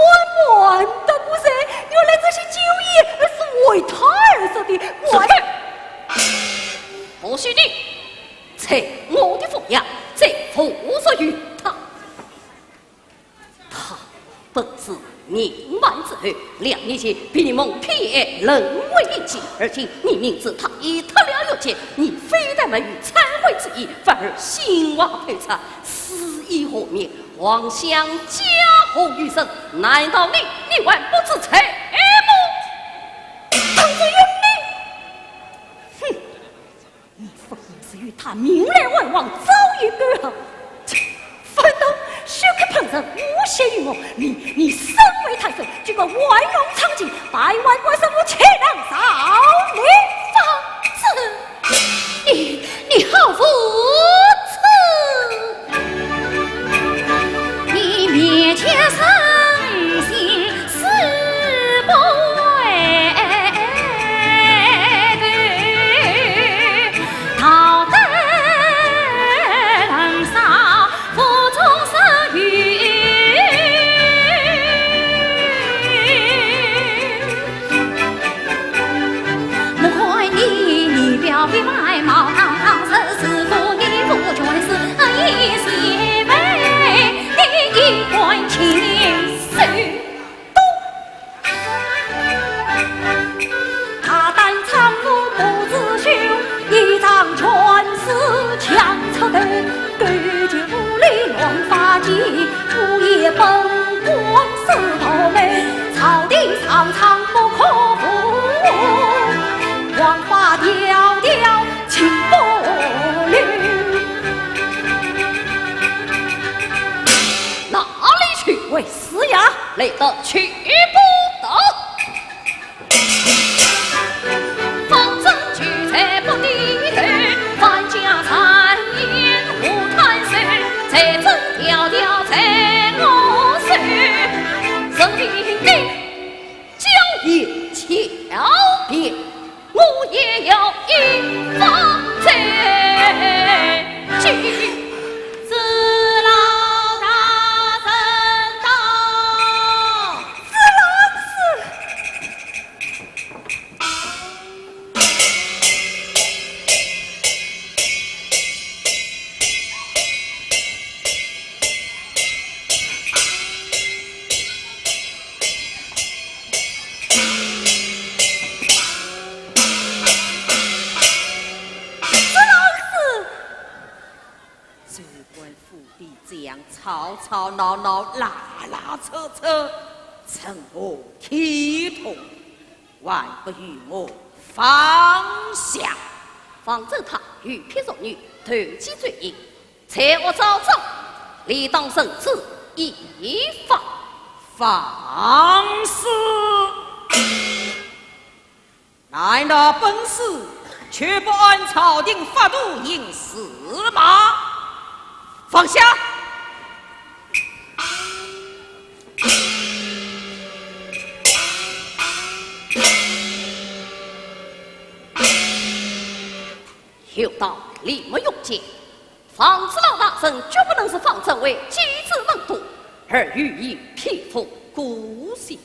瞒得不是，原来这些酒业是为他而设的。不许你拆我的凤阳，再付所于他。他本是年迈之后，2年前被你蒙骗人为一计，而今你明知他已脱了有钱，你非但没有忏悔之意，反而心怀叵测，肆意和灭，妄想家后余生。难道你还不知财吗？唐子云，你分明是与他明来外往，早已隔好。反倒休克旁人诬陷于我，你身为太守，这个玩弄苍劲，百万官神，我岂能少你方子？你好无耻！你灭绝生心死不为对，逃得人上负重生于。莫怪你表皮外貌堂堂，是故你不全是一些美，你一贯情绪多。他胆藏不自羞，一张全是强扯的，对酒里乱发迹，午夜崩光是头眉，草地苍苍不可负，黄花迢迢情不留。哪里去为师呀？累得去不得。方正举才不低头，范家残言无传授，才真条条在我手，生命的交易巧辩，我也要一方在举。自老大神道，主官府邸这样吵吵闹闹、拉拉扯扯，趁我体痛，还不与我放下？方正他与偏弱女投机罪淫，财恶招赃，理当绳之以法。放肆！乃那本事，却不按朝廷法度行事吗？放下！有道理目用剑，防止老大人绝不能是方正为机智能度，而予以匹夫孤行。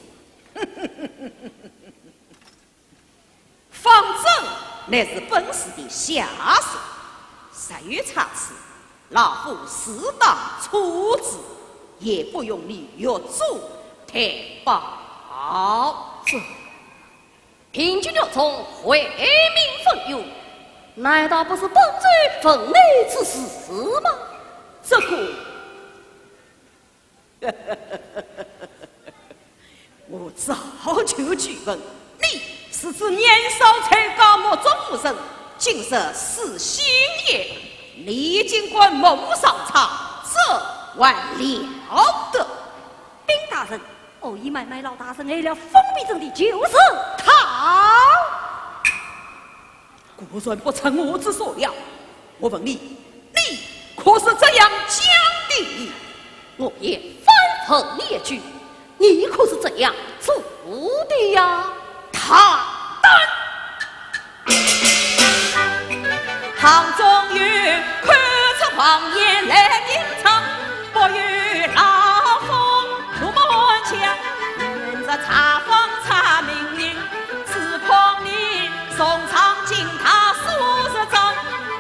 方正乃是本市的下属，谁有差池，老夫适当处置，也不用你越俎代庖。平君六中回民分忧，难道不是本罪分内之事吗？这个，我早就去问，你是指年少才高莫中无人，今日是新业，你尽管谋上场，这还了得？禀大人，我已买老大人挨了封闭镇的就是他。果然不成我之所料。我问你，你可是这样讲的？我也反问你一句，你可是这样做的呀？他丹，唐中玉看出谎言来隐藏，不与老夫入门墙，沿着茶坊查命令，只碰你宋朝进他数十章，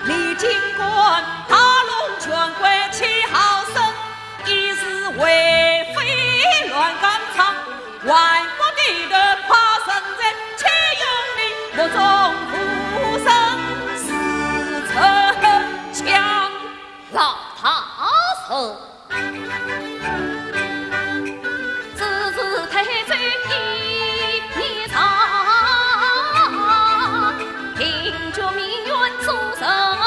李金官大龙权贵七好生，一时为非乱纲常，万国地的跨生人，且用你目中无声是逞强。老大人，只是太岁一场，凭着命运做什么？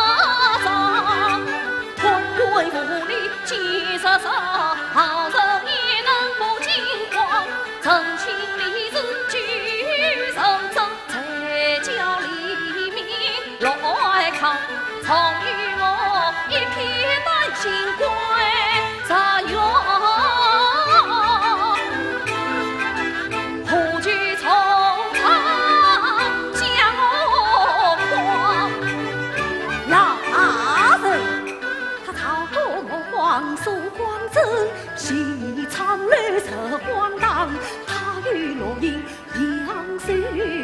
团队无力几十场，好人也能不惊慌，真情理智举手中，才叫黎明来抗。从与我一片丹心归杂缘，何惧从长将我狂？老大人，他超过我皇叔光正，西昌绿色荒荡，他与罗英杨氏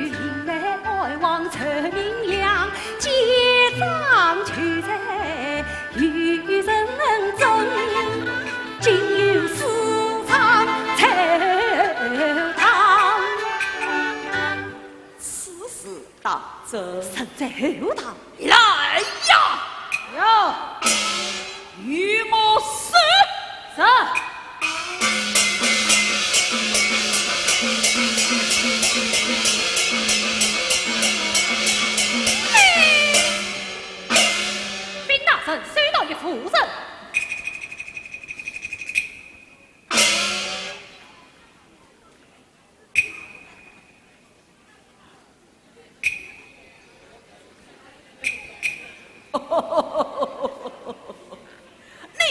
引来爱望陈明阳，结账去在与人争，今有私藏丑堂，此事当真？身在后堂。来呀！哟，与我死！是。禀大人，收到一夫人。你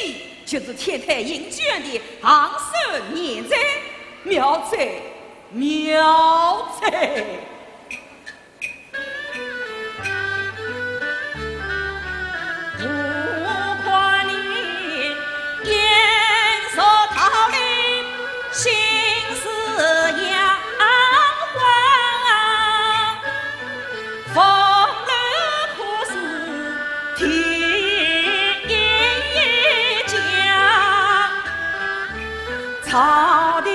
就是天台英卷的昂首年哉，妙哉妙哉！不夸你颜色桃李，心思阳光，风流苦事天降，朝廷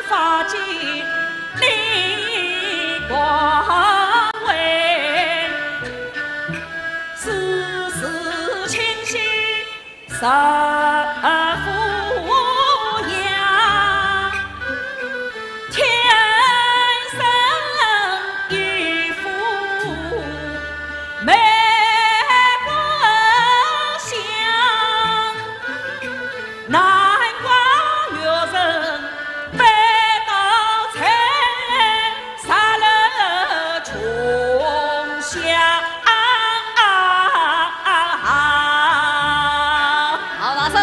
发迹立光位，世事清晰实富养，天生一副美国相，难怪有人背道才杀了穷乡。好大声！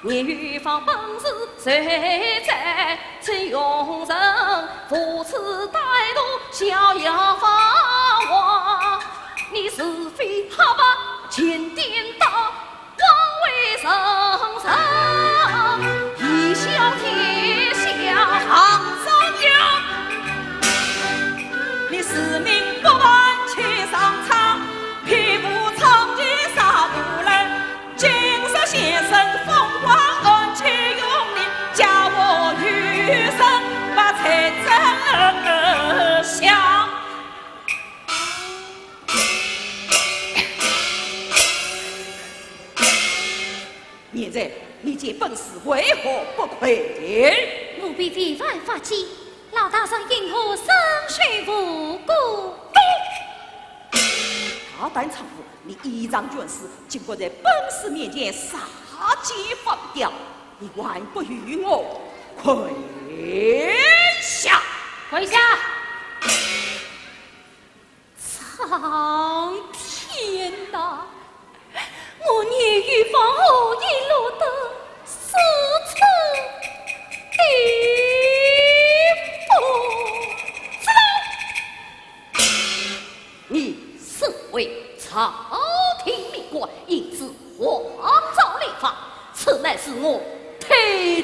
你预防本事谁在？只用人扶持歹徒，逍遥法王。你是非好吧？前颠倒，枉为圣上，一笑天下行上扬。你使命不完去上场，匹夫长剑杀毒人，今日先生风光恩去用力，叫我余生把财政想。现在你这本事为何不愧？奴婢非犯法纪，老大上因何生血无辜？大胆猖妇，你依仗权势，竟敢在本师面前杀鸡放掉，你还不与我跪下？跪下！苍天呐！我年逾方后已落得四寸地步，你身为朝廷命官，因此皇诏立法，此乃是我太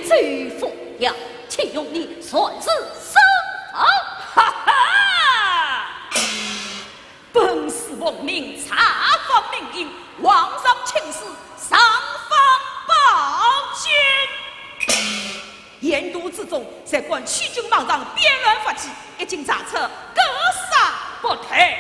罪奉养，请用你算是身法。哈哈！本是奉命查访命令，皇上请示上访报宣。沿途之中，在管欺君莽党、边乱发起，一经查册，格杀不退。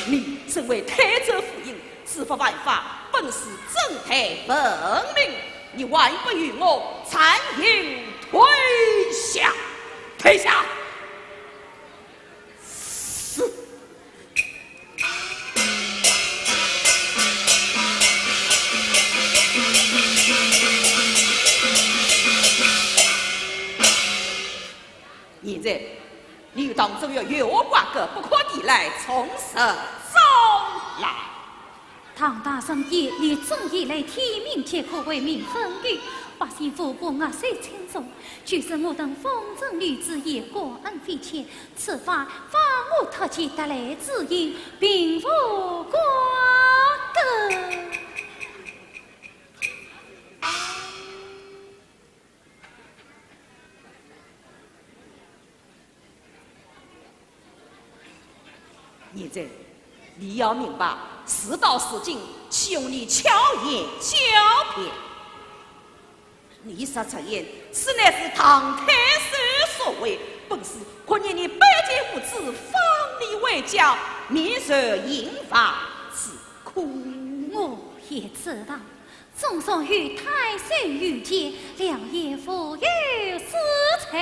你身为太子夫人，执法犯法，本是正太分明，你还不与我参与退下？退下！是。现在，你当中要有挂个不可抵赖，从实中来。唐大圣业力正义来天命铁可为民分忧，百姓富不压岁轻重，俱是我等风筝女子也过恩非浅，此法法我特其得来之因，并无瓜葛。现在你要明白，事到如今，岂用你巧言狡辩？你所出言，实乃是唐太师所为，本是可念你百劫无知，方力为教，免受刑罚之苦。我也知道，总算与太岁遇见，两眼富有私财。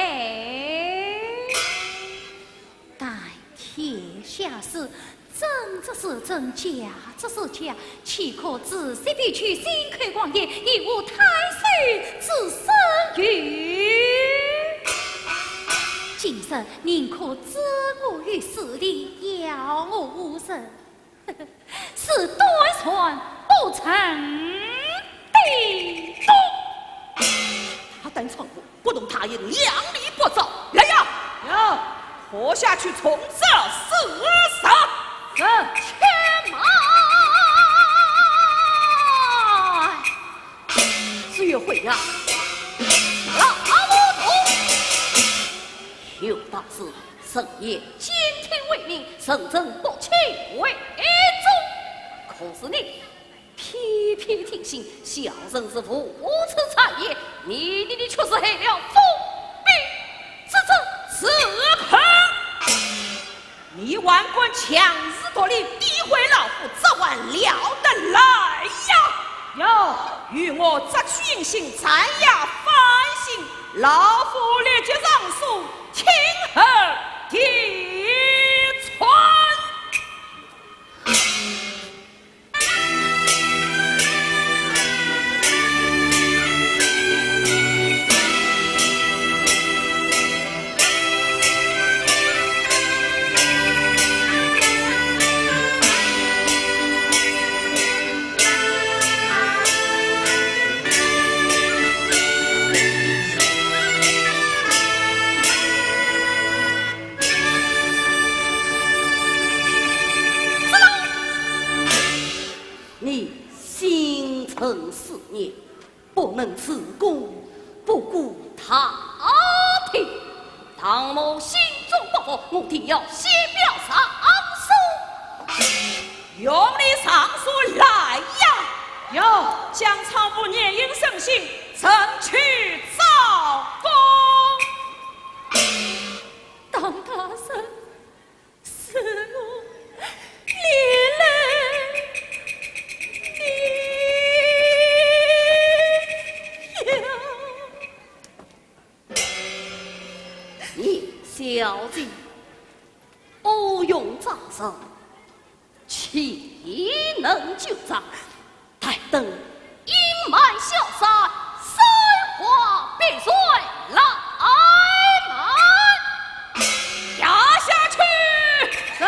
待天下事，真则是真，假则是假，岂可仔细比去心口光言，以无太岁之身语？今日宁可置我于死地，要我无神，是断算不成地动。他等闯祸，不懂他也两力不走。来呀，要活下去，从这死杀。牵马！只有会呀，老奴有大事，深夜监听为命，圣正不弃为宗。可是你偏偏听信小人之父无耻产业，你却是害了封闭之政，是怕你顽棍强词夺理，诋毁老夫，这晚了得来呀！要与我择取行，残压反省，老夫立即上书，请候地传。年，不能自顾不顾他庭。唐某心中不服，我定要先表上诉。用你上诉来呀！哟，将曹府年婴生性，争取造功。当大圣，是我连累你小姐不用掌声，岂能救账？待等阴霾消散，生花碧水来满，压下去。是。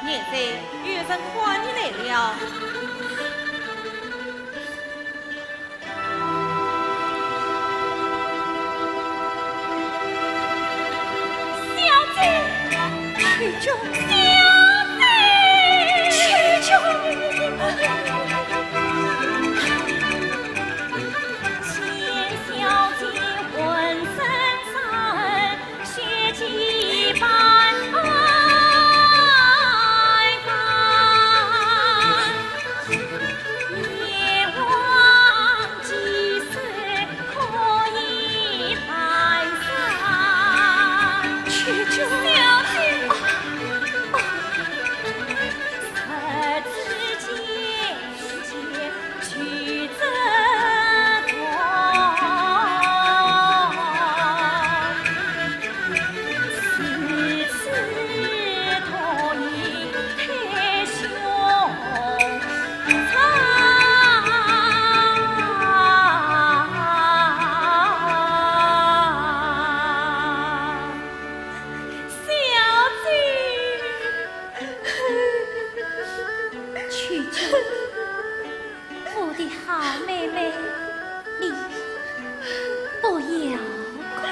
现在有人夸你来了。小姐，去救小姐，去救。钱小姐浑身伤，血迹斑斑。我的好妹妹，你不要哭。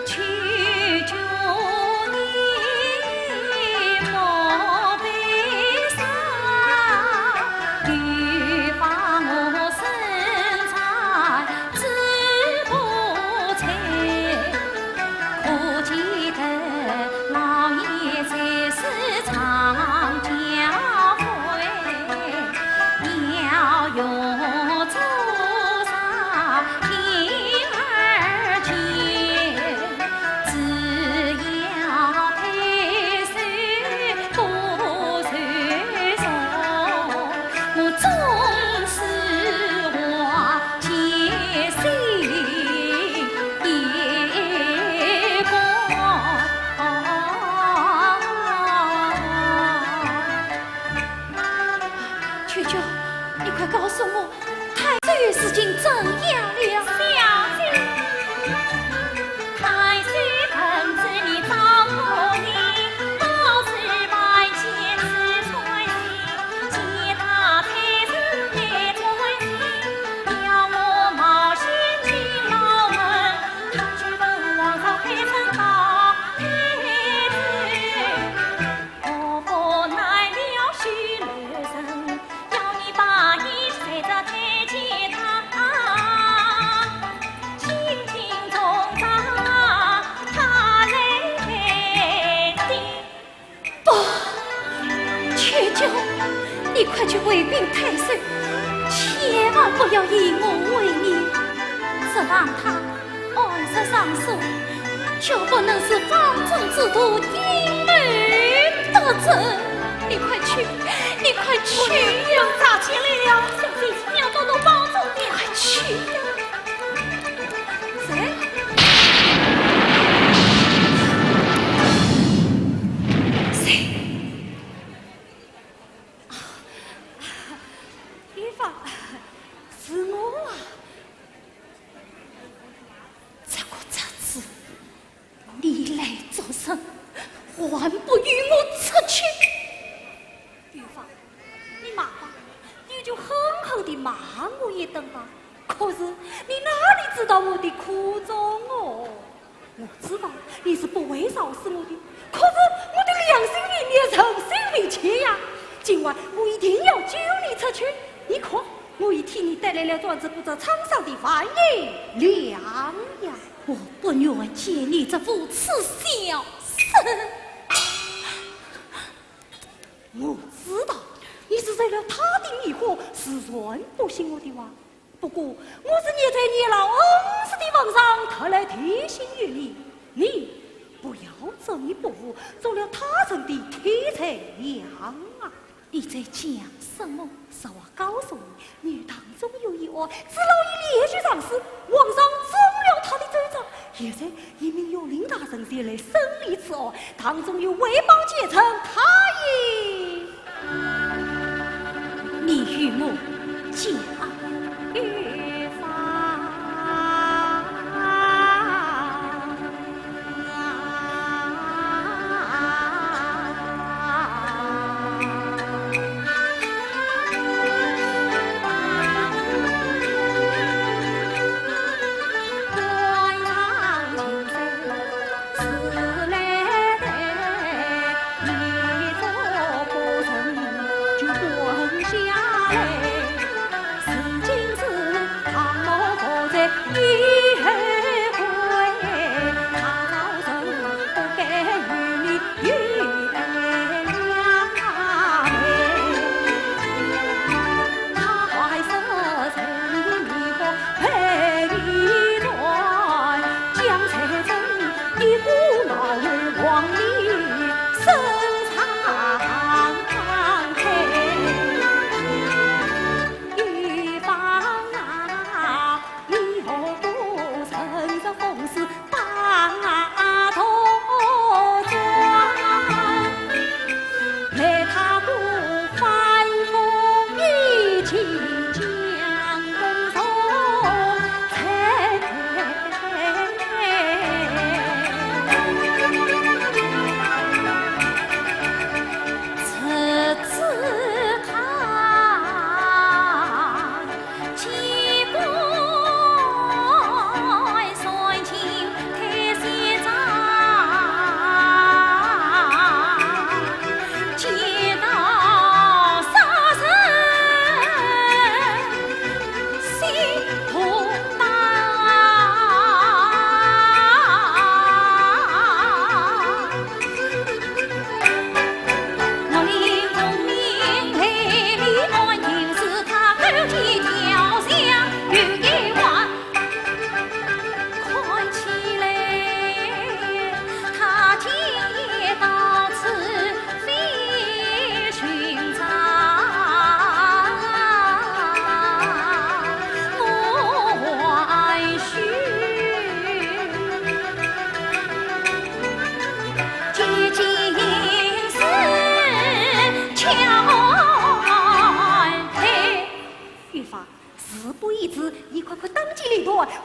去救你莫悲伤，预防我身材志不摧，可记得老爷才是常教诲，要用朱砂听儿见，只要配手不随从，我总是我接心一光。求求你快告诉我，太岁月事情怎样了？小姐，太岁奉旨你照顾你，老是拜见是传心，其他财神来传心，要我冒险进牢门，他去问皇上配成到太子，我不耐了许了神。要你把你随着台阶他，心情中长，他来判定。不，求求你快去回禀太岁，千万不要以我为念，只让他按时上诉，就不能使方正之徒因而得逞。你快去，你快去呀！早起来了，小姐，你要多多帮助你，快去呀！谁？谁？玉芳，是我啊！这个册子，你来做甚？还不与我出去？玉芳，你骂吧，你就狠狠地骂我一顿吧。可是你哪里知道我的苦衷哦？我知道你是不会饶恕我的，可是我的良心里面诚心为切呀。今晚我一定要救你出去。你看，我已替你带来了庄子部长场上的饭银两呀。我不愿见你这副此小生。我知道你是为了他的迷惑，是然不信我的话。不过我是念在你老恩师的份上，特来提醒于你，你不要走一步做了他人的天才娘啊！你在讲什么？实话告诉你，你当中有一案，只劳以连续上市，皇上中了他的罪状。现在一名有令大人前来审理此案，当中有伪邦结成，他也。你与我讲玉芳。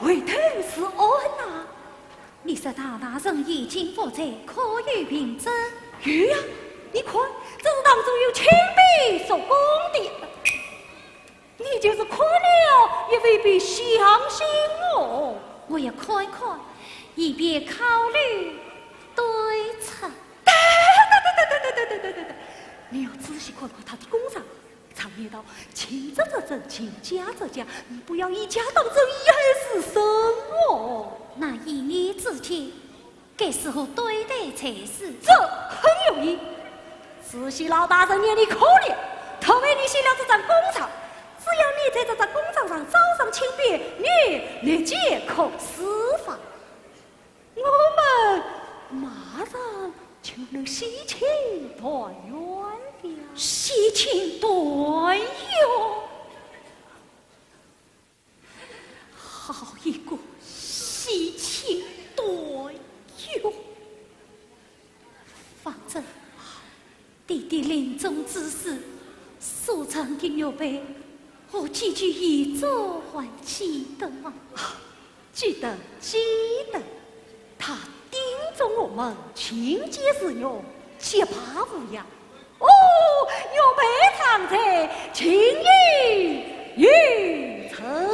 回头是岸呐！你说大人已经负责，可有凭证？有呀，你看，这当中有亲笔所供的。你就是看了，也未必相信我。我要看一看，以便考虑对策。对，你要仔细看看他的工厂。常言道，亲者则正，亲家则假，你不要以假当真，以害死生哦。那以你之见，该时候对待才是。这很容易。慈禧老大人念你可怜，他为你写了这张工厂，只要你在这张工厂上招上亲笔，你立即可释放。我们马上就能喜庆团圆了。喜庆团圆，好一个喜庆团圆！反正弟弟临终之时所唱的乐碑，我几句一早还记得吗？记得，他叮嘱我们们亲姐是哟，且怕无恙。哦，有备长者，轻易于城啊！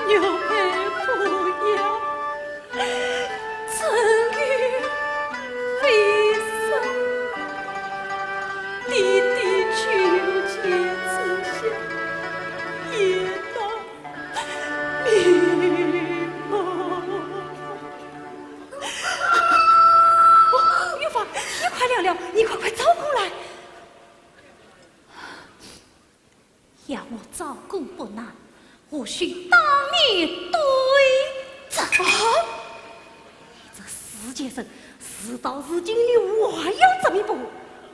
有备不要，曾与飞升，弟弟求妾此下，也当迷蒙。玉芳，你快凉凉，你快走过来。要我照顾不难。我需当你对着。这世界上事到如今，你还要这么一步，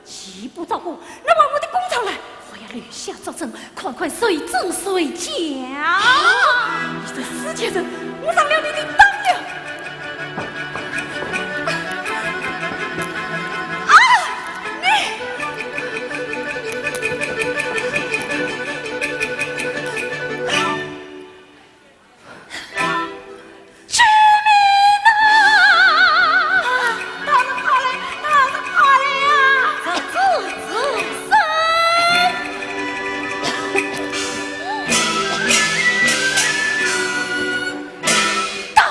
既不照顾，那往我的工厂来，我要立下作证，快随正随讲。你这世界上误上了你的当了。当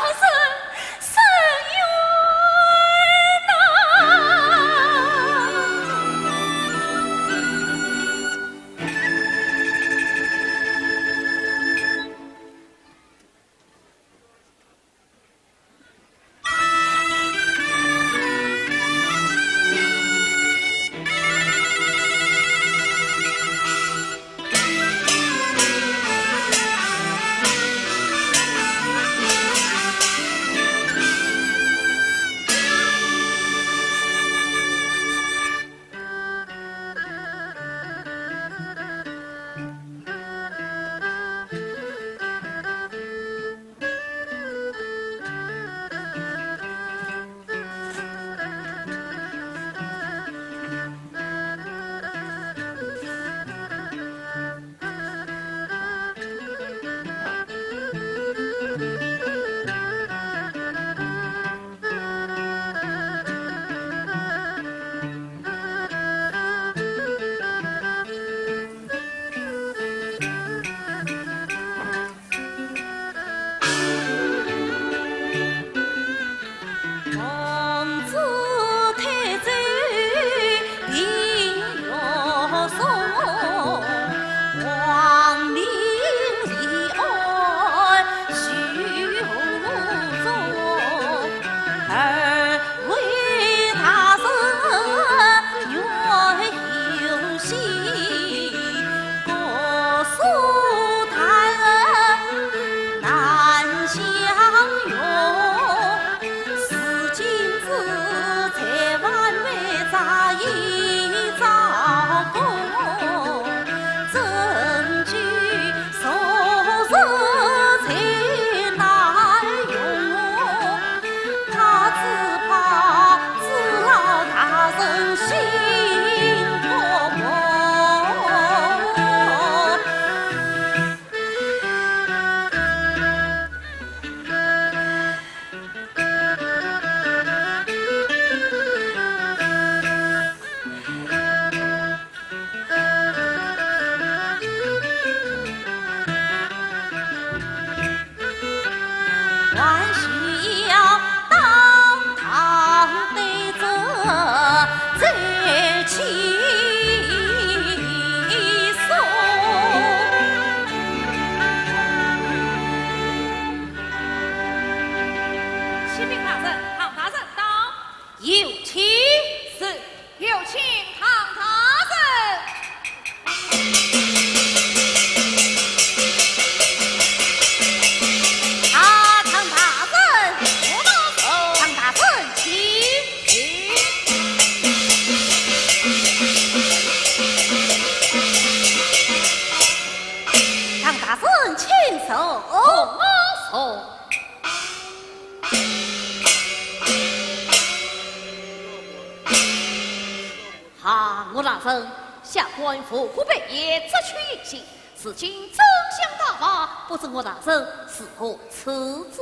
下官府虎北也只取一行，此今真相大发，不知我大人是何此之？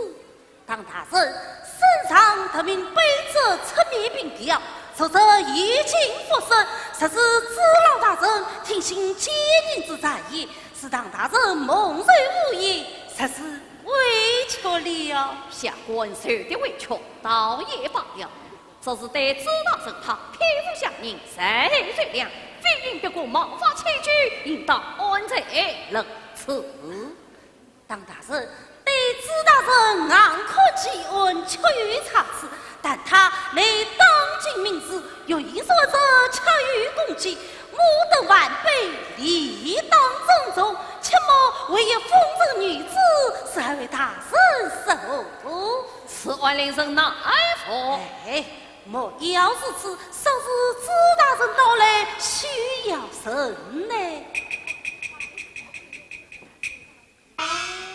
当大人身上得名卑职出面并调，受者已经复审，实是知老大人听信奸人之在意，是当大人蒙受无疑，实是委屈了。下官受的委屈，倒也罢了。这是对知大人他匹夫相迎，谁最良？非因别个冒犯欺举，应当安在仁慈。当大人对知大人暗可记恩，出于差事，但他来当今明智，又因说者恰于攻击，母德万倍，理当尊重，切莫为一风尘女子，是还为大人受苦。此案令人奈何？莫要如此，稍是知大人到来，需要甚呢？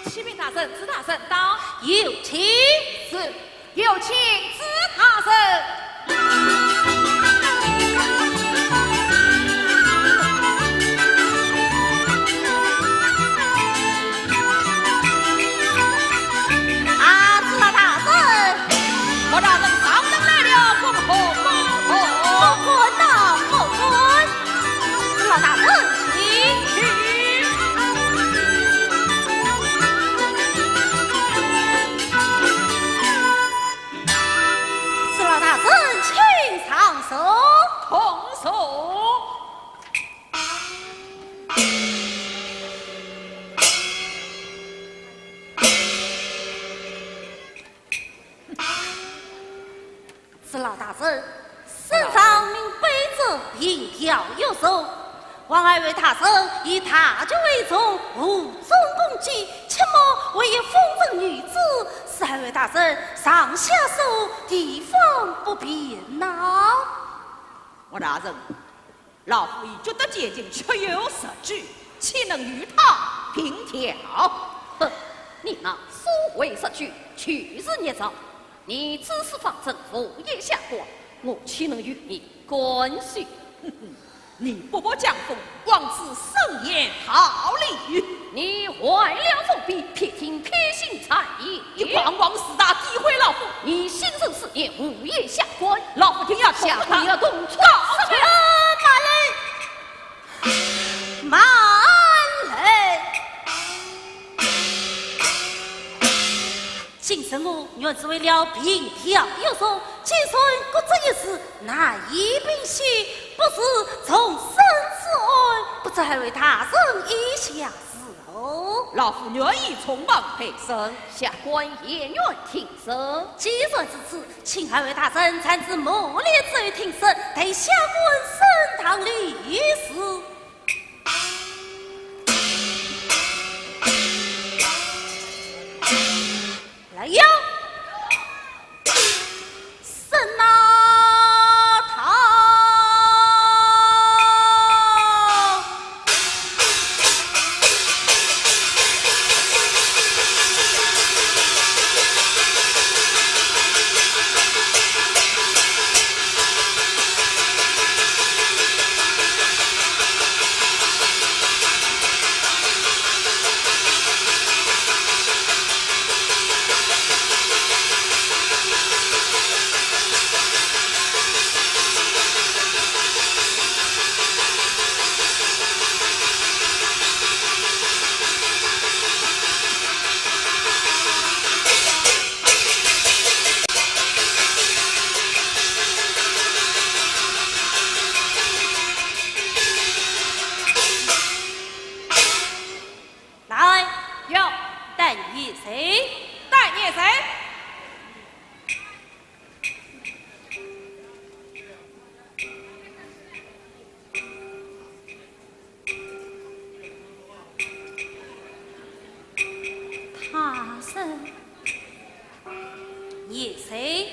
启禀大人，知大人到，有请。是有请知大人。我大人上任来了，恭贺恭贺！后官，老大人请去。是老大人请上手，同手。是老大人身上名卑职凭条有手，王二位大人以他就为重，无中攻击，切莫为一风尘女子，是二位大人上下手地方不便呐。我大人，老夫已觉得接近确有实据，岂能与他平调？哼，你那所谓实据，去日孽障。你只是放政府也下官，我岂能与你关系？你不博江风，妄自盛言逃离，你坏了封闭，撇听撇心谗言，你狂妄四大，诋毁老夫，你心生私念，无业下官，老夫听要下官要动粗，告去！慢来！今生我原是为了平调有说，既算各这一事，难以平息，不是从生之案，不知还为大人以下事哦。老夫愿意从旁陪审，下官也愿听审。既然至此，请还为大人参至末列之位听审，待下官升堂立事。来呀！审呐他！也谁？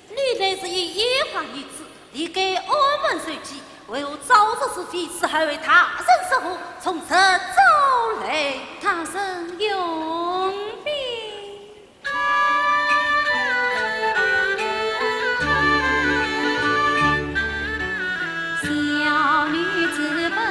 你乃是一野花女子，你给安门随即，为何招惹是非，是还为他人守护，从此招来他人永别。小女子不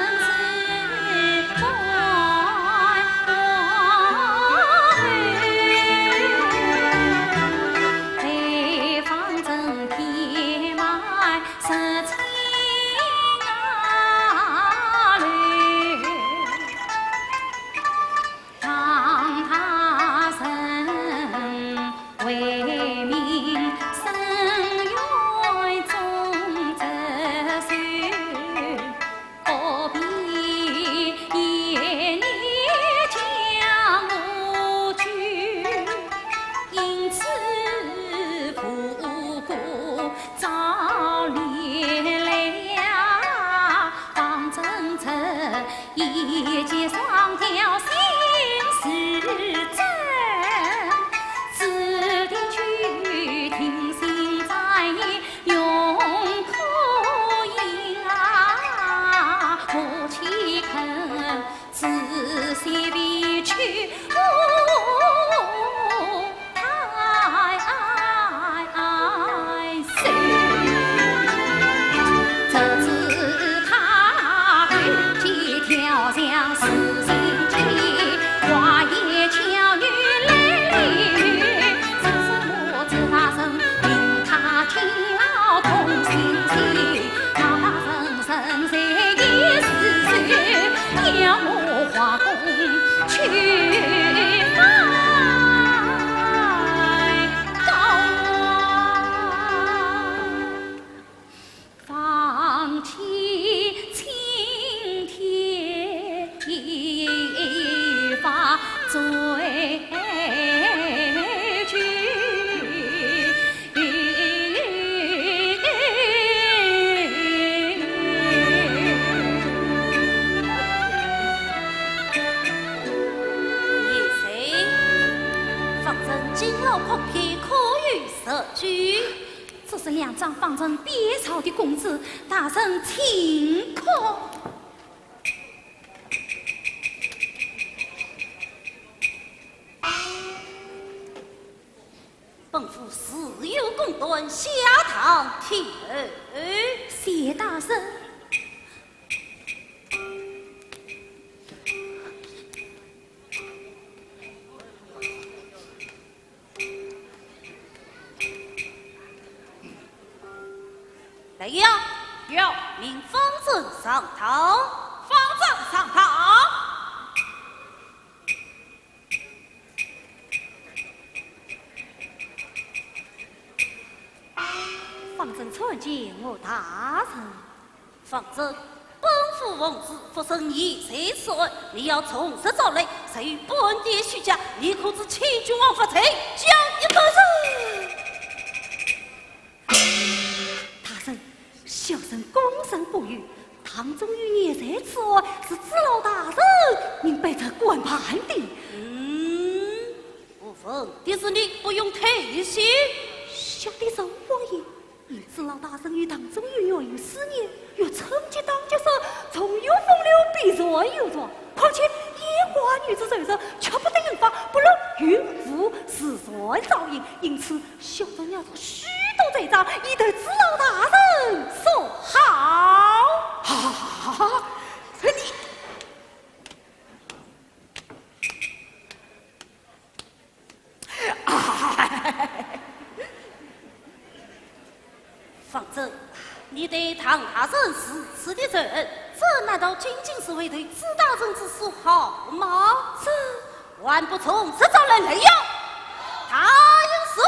一结双条心事真，指定去听心在永可应啊，我岂肯自先离去？这是两张放成别朝的公子，大人请客。本府事有公断，下堂听候。谢大人。来呀，有命方正上堂。方正上堂。方正参见我大人。方正，本府王子不胜你岁岁，你要从实招来，才与本殿许家，你可知欺君王法罪，将一得人。大人，小人躬身不语。堂中与孽谁此案是知老大人您被这官判的。不逢的是你不用退休。小弟受王爷。因知老大人与堂中有约有思念，若趁机当角色，从有风流，必若有状。况且野花女子身上，却不得引发不论孕妇是算照应，因此小人要做许多罪状，以对知老大人说好。好，你。方正，你对唐大人是此的人，这难道仅仅是为对知大人之所好吗？这万不从实招来雷呀！他应是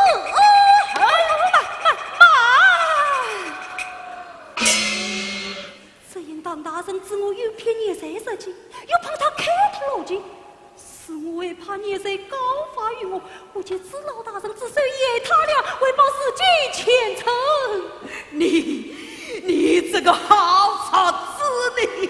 这应当大人知我有偏孽谁设计，又怕他开脱路径，是我为怕孽谁告发于我，我见知老大人之手也他俩为报自己前程。你这个好草子你！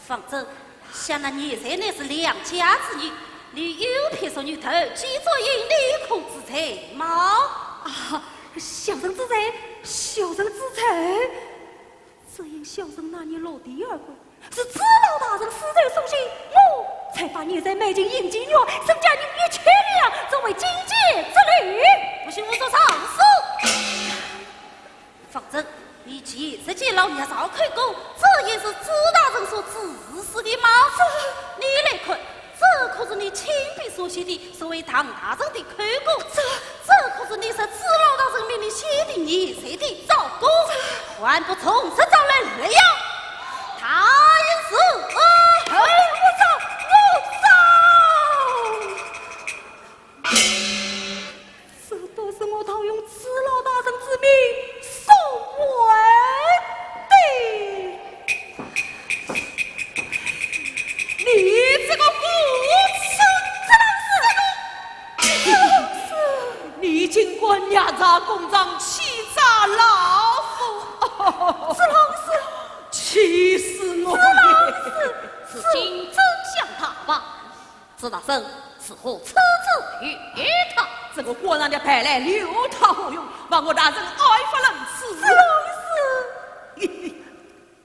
方正，想那孽谁乃是良家之女，你有偏说女头，既作引立空之才吗？小人之才，小人之才。只因小人那年落地而归，是知老大人死在送信，我才把孽谁卖进阴间院，身家1千两，作为金戒之旅。不许我说上诉！方正，你既是见老爷少开弓，这也是知大人所指示的吗？你来看，这可是你亲笔所写的所谓唐大人的开弓，这可是你是知老大人命令写的孽谁的造弓，还不从实招来了呀？他也是这都是我套用知老大人之命送还的。你这个无耻之人！你尽管压榨公章，欺四大圣是何此次与他？这个国让的派来留他何用？望我大人爱发人此事。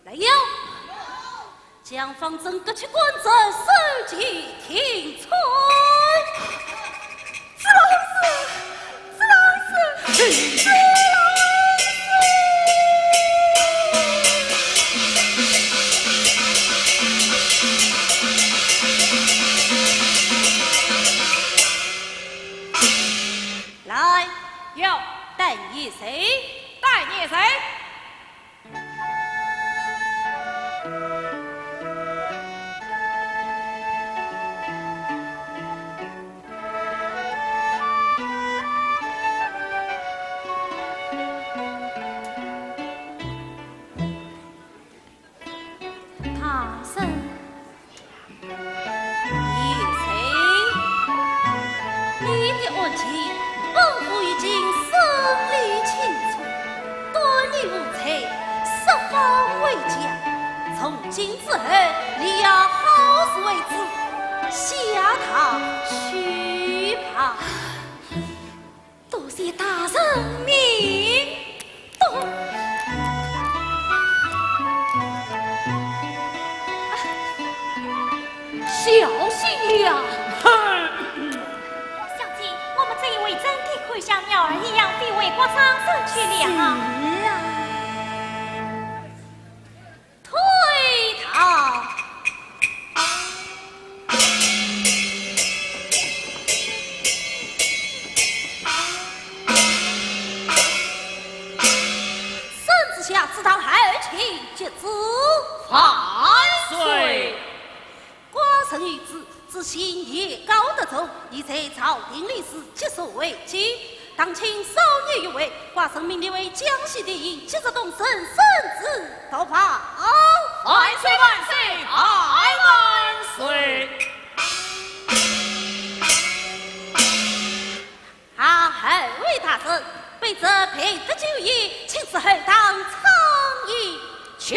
来了，将方阵各取官职，收集停存。是老师。来，有带你谁？带你谁？大圣，你谁？你的案情，本府已经审理清楚，对你无罪，十方为将。从今之后，你要好自为之，下堂去吧。多谢大人明doch。小心了！小姐，我们这一位真的可以像鸟儿一样飞为国上升去了。退堂。圣旨下，此堂还请决之。万岁！寡臣谕旨，自新业高德中，已在朝廷历史接受为妻。当请少年有为，寡臣命你为江西第一，接着动身，圣旨到旁。万岁万岁！万岁！二位大人，为这配得酒宴，请此后当苍饮去。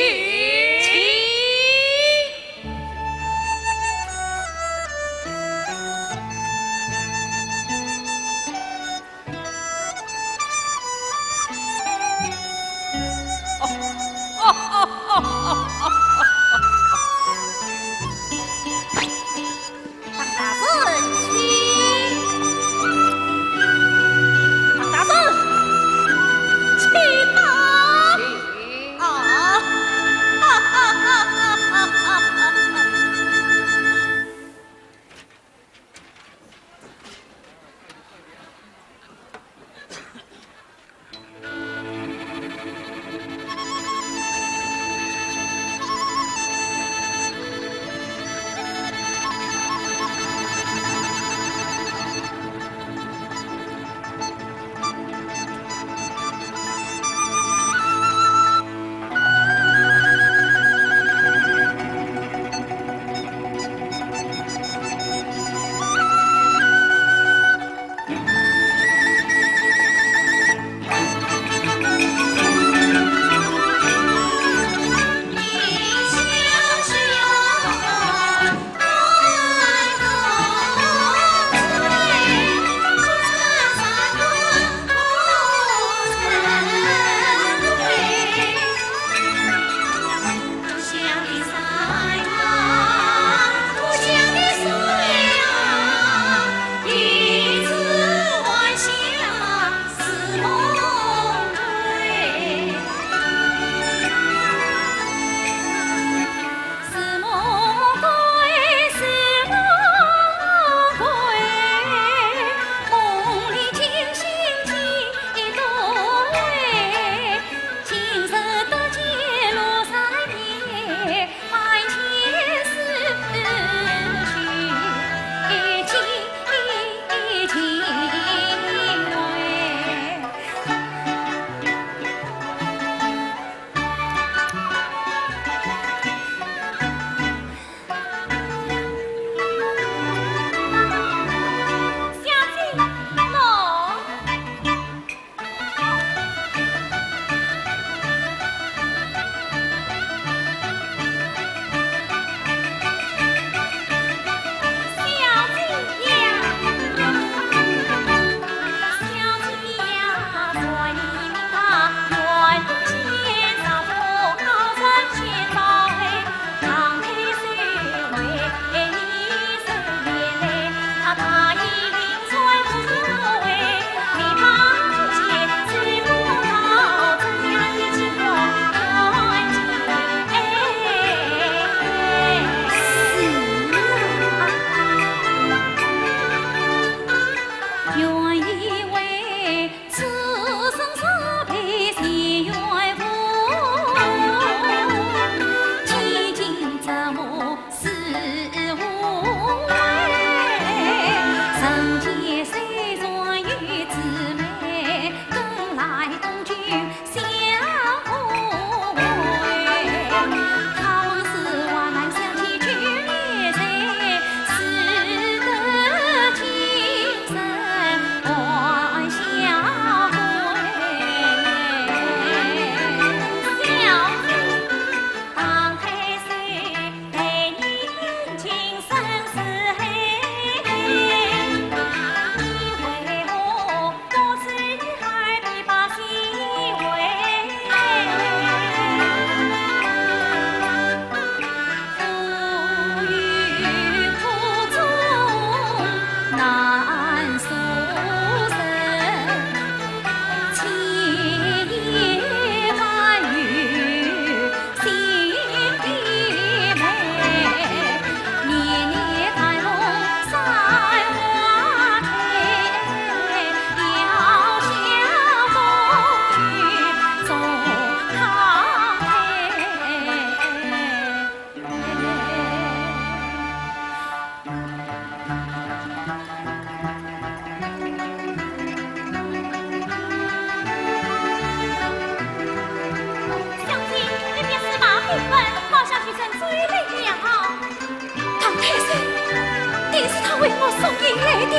命来的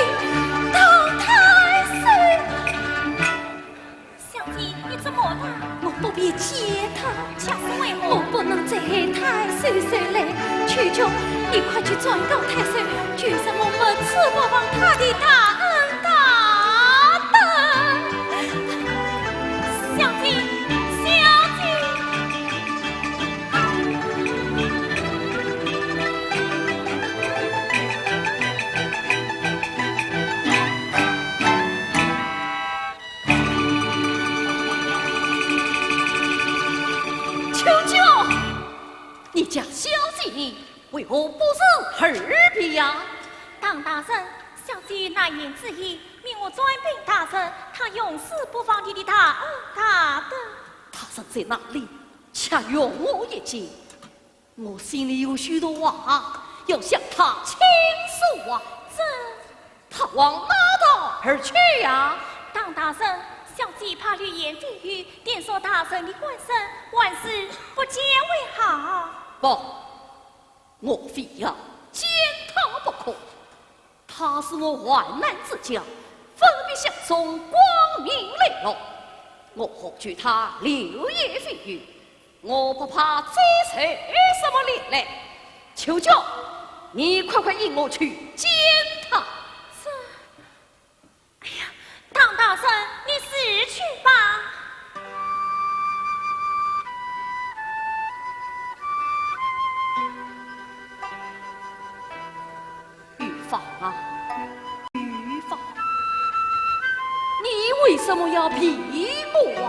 唐太师。小姐，你怎么了？我不必接他，恰是为何？我不能在太岁岁来，求求你快去转告太岁，据什么没赐我王他的大恩大德。小姐，小姐。求求你家小姐为何不是二婢呀？唐大人，小姐难言之意，命我专禀大人，他永世不放你的大恩大德。他人在哪里？恰容我一见，我心里有许多话要向他倾诉啊。他往哪道而去呀？唐大人，小姐怕流言蜚语，点说大人的官身，万事不见为好。不，我非要见他不可。他是我患难之交，分别相送，光明磊落。我何惧他流言蜚语？我不怕追随什么脸来？求求你快快引我去见他。哎呀，唐大人，你死去吧。玉芳啊，玉芳，你为什么要逼我啊？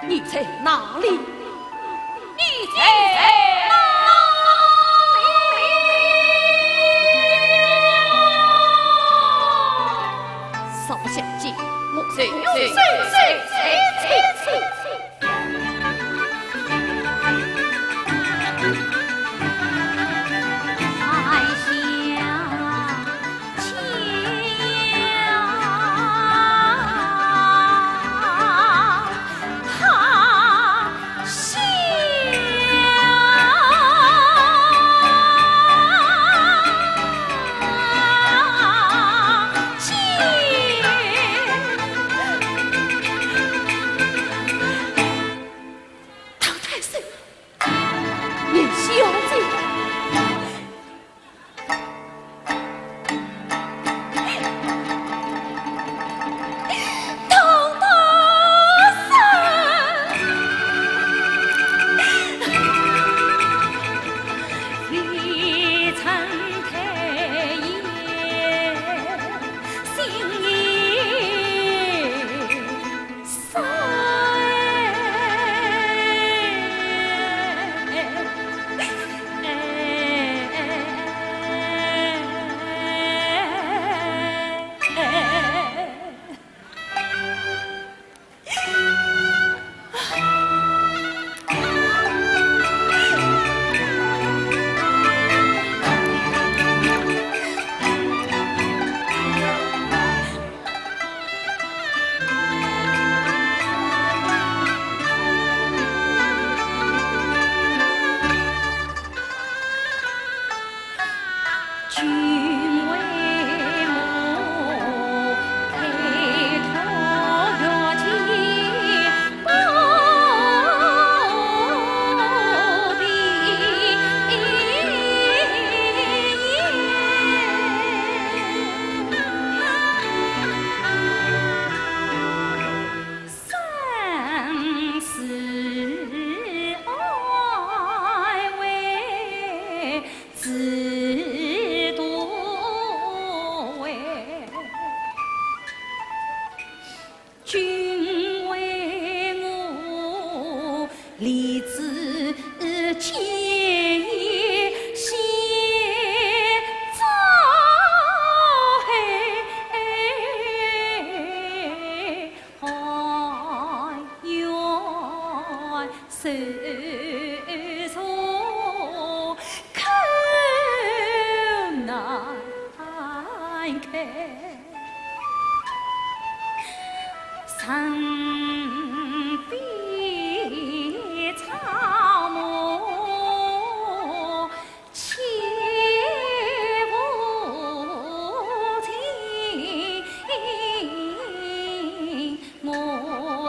你在哪里？你在哪里？稍不相见，我谁？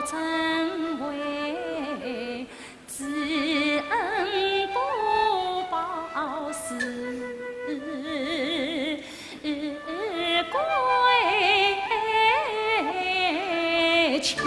真为知恩不报私，归前。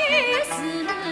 是